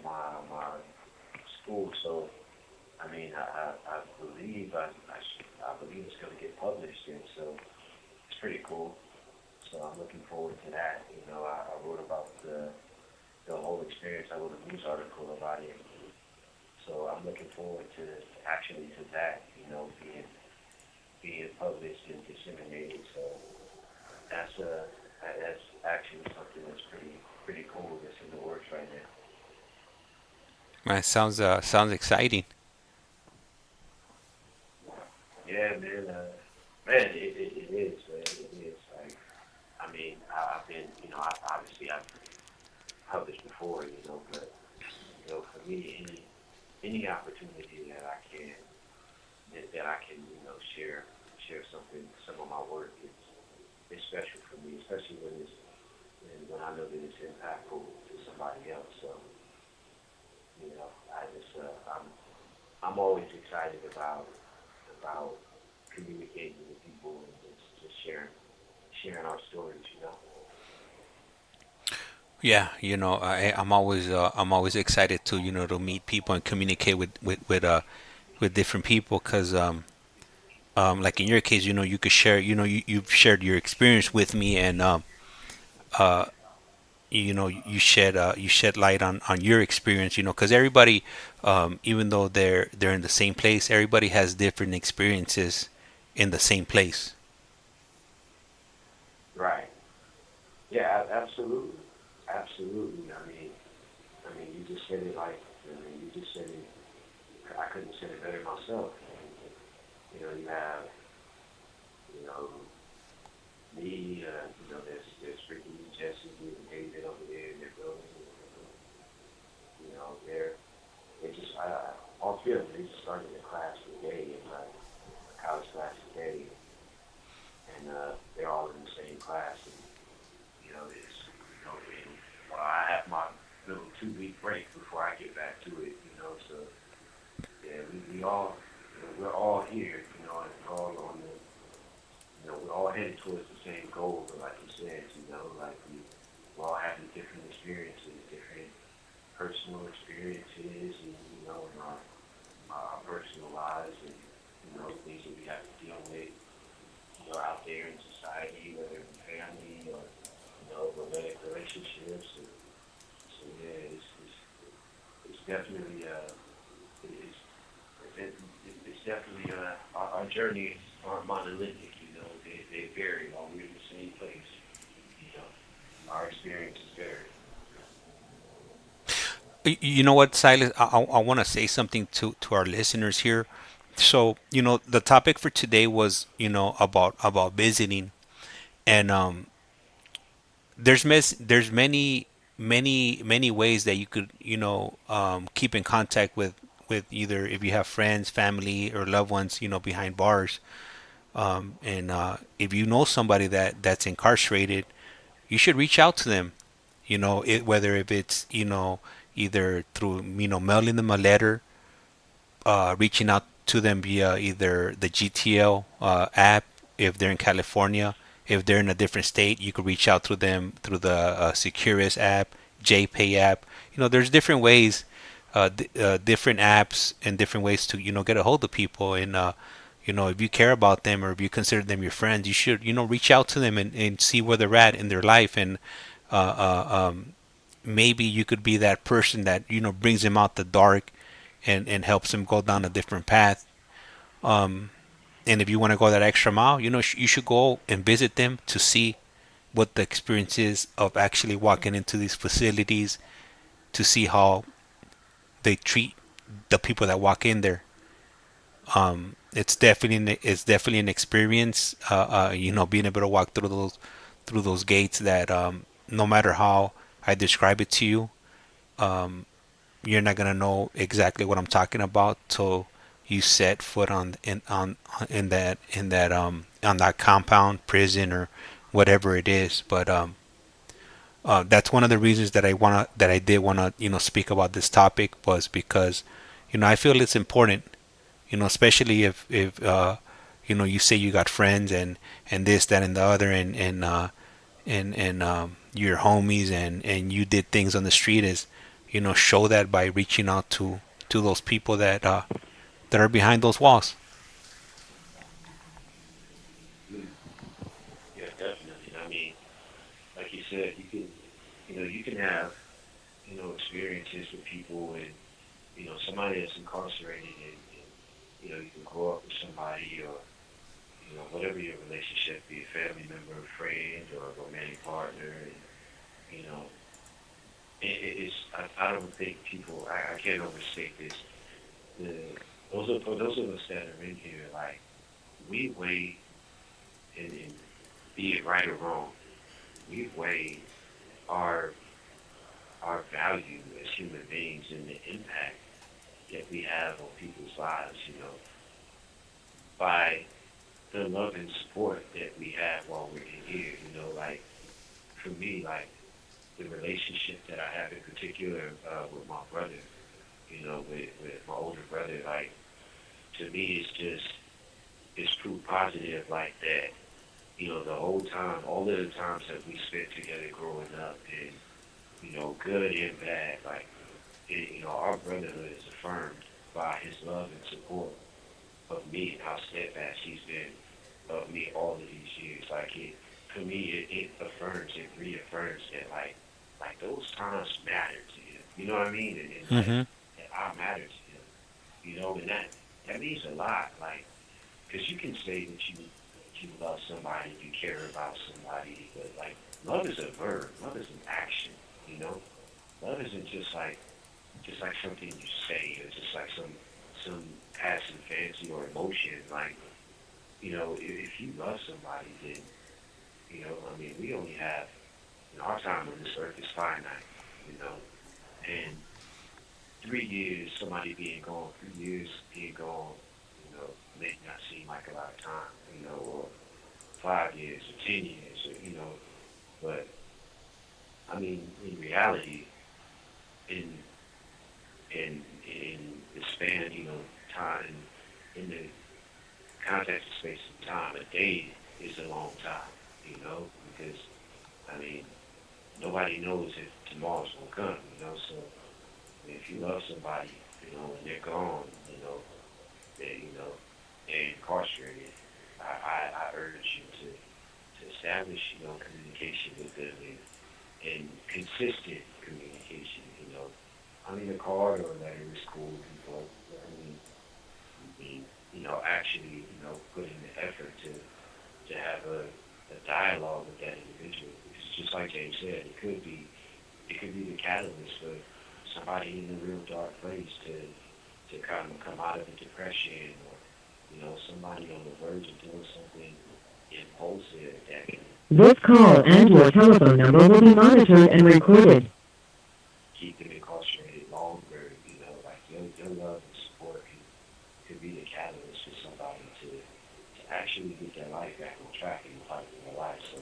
my school. So I mean, I believe I believe it's going to get published, and so it's pretty cool. So I'm looking forward to that. I wrote about the whole experience. I wrote a news article about it. So I'm looking forward to that. Being published and disseminated. So that's actually something that's pretty cool. That's in the works right now. Man, sounds exciting. Yeah, man. Man, it is, man. It is. Like, I mean, I've been, obviously I've published before, but, for me, any opportunity that I can, share some of my work is special for me, especially when I know that it's impactful to somebody else. So, I just, I'm always excited about communicating with people and just sharing our stories. Yeah, I'm always excited to to meet people and communicate with different people, because like in your case, you could share, you've shared your experience with me, and uh you shed light on your experience, because everybody, even though they're in the same place, everybody has different experiences in the same place. Right. Yeah, absolutely. Absolutely. You just said it you just said it. I couldn't have said it better myself. You have, you know, me, there's Ricky, Jesse, and David over there in their building. They just, all three of them, they just started a class today, a college class today, and they're all in the same class. And, well, I have my little 2-week break before I get back to it, so, yeah, we're all here, and we're all on we're all headed towards the same goal, but like you said, we're all having different experiences, different personal experiences, and, in our personal lives, and, things that we have to deal with, out there in society, whether it be family or, romantic relationships. And so, yeah, it's definitely, it's definitely, our journeys aren't monolithic, they vary while we're in the same place, our experiences vary. You know what, Silas? I want to say something to our listeners here. So, the topic for today was, about visiting, and there's many ways that you could, keep in contact with either, if you have friends, family, or loved ones, behind bars. And if you know somebody that's incarcerated, you should reach out to them. Whether if it's either through mailing them a letter, reaching out to them via either the GTL app if they're in California. If they're in a different state, you could reach out to them through the Securus app, JPay app. There's different ways, different apps, and different ways to get a hold of people. And if you care about them or if you consider them your friends, you should reach out to them and see where they're at in their life. And maybe you could be that person that brings them out the dark and helps them go down a different path. And if you want to go that extra mile, you should go and visit them to see what the experience is of actually walking into these facilities, to see how they treat the people that walk in there. It's definitely an experience. Being able to walk through those gates that no matter how I describe it to you, you're not gonna know exactly what I'm talking about till you set foot on that compound, prison, or whatever it is. But that's one of the reasons that I did wanna speak about this topic, was because I feel it's important, especially if you say you got friends and this, that, and the other, and your homies, and you did things on the street, is show that by reaching out to those people that are behind those walls. Yeah, definitely. I mean, like you said, you can have, experiences with people, and, somebody that's incarcerated, and you can grow up with somebody, or, whatever your relationship, be a family member, a friend, or a romantic partner, and, you know, I don't think people, I can't overstate this. The, for those of us that are in here, like, we weigh, and be it right or wrong, we weigh our value as human beings and the impact that we have on people's lives, by the love and support that we have while we're in here. Like, for me, like, the relationship that I have in particular with my brother, with my older brother, like, to me, it's proof positive, like, that, the whole time, all of the times that we spent together growing up, and, good and bad, like, our brotherhood is affirmed by his love and support of me, and how steadfast he's been of me all of these years. Like, for me, it affirms, it reaffirms that, like those times matter to him. You know what I mean? And like, Mm-hmm. that I matter to him. And that means a lot. Like, because you can say that you love somebody, you care about somebody, but, like, love is a verb. Love is an action. Love isn't just like something you say, or just like some passing fancy or emotion. Like, if you love somebody, then, I mean, we only have, our time on this earth is finite, and 3 years, somebody being gone, 3 years being gone, may not seem like a lot of time, or 5 years or 10 years, but, I mean, in reality, in the span, time, in the context of space and time, a day is a long time, because, I mean, nobody knows if tomorrow's gonna come, so if you love somebody, and they're gone, they're incarcerated, I urge you to establish, communication with them, and consistent communication, I mean, a card or a letter is cool, I mean, actually, put in the effort to have a dialogue with that individual. Because just like James said, it could be the catalyst for somebody in a real dark place to kind of come out of a depression, or, somebody on the verge of doing something impulsive that can This call and your telephone number will be monitored and recorded. keep them incarcerated longer, like, your love and support could be the catalyst for somebody to actually get their life back on track and fight for their life. So,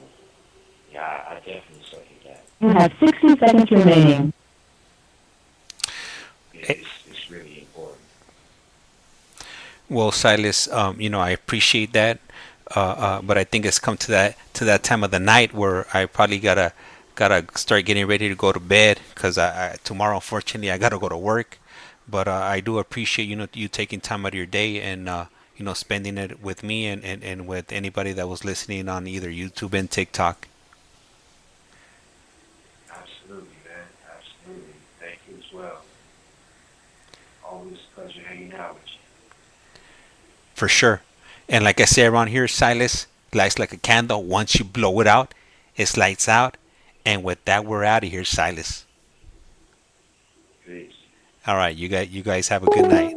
yeah, I definitely second that. You have 60 seconds remaining. It's really important. Well, Silas, I appreciate that, but I think it's come to that time of the night where I probably gotta start getting ready to go to bed because tomorrow, unfortunately, I gotta go to work. But I do appreciate you taking time out of your day and spending it with me and with anybody that was listening on either YouTube and TikTok. Absolutely, man. Absolutely. Thank you as well. Always a pleasure hanging out with you. For sure. And like I say around here, Silas, lights like a candle. Once you blow it out, it's lights out. And with that, we're out of here, Silas. Peace. All right, you guys have a good night.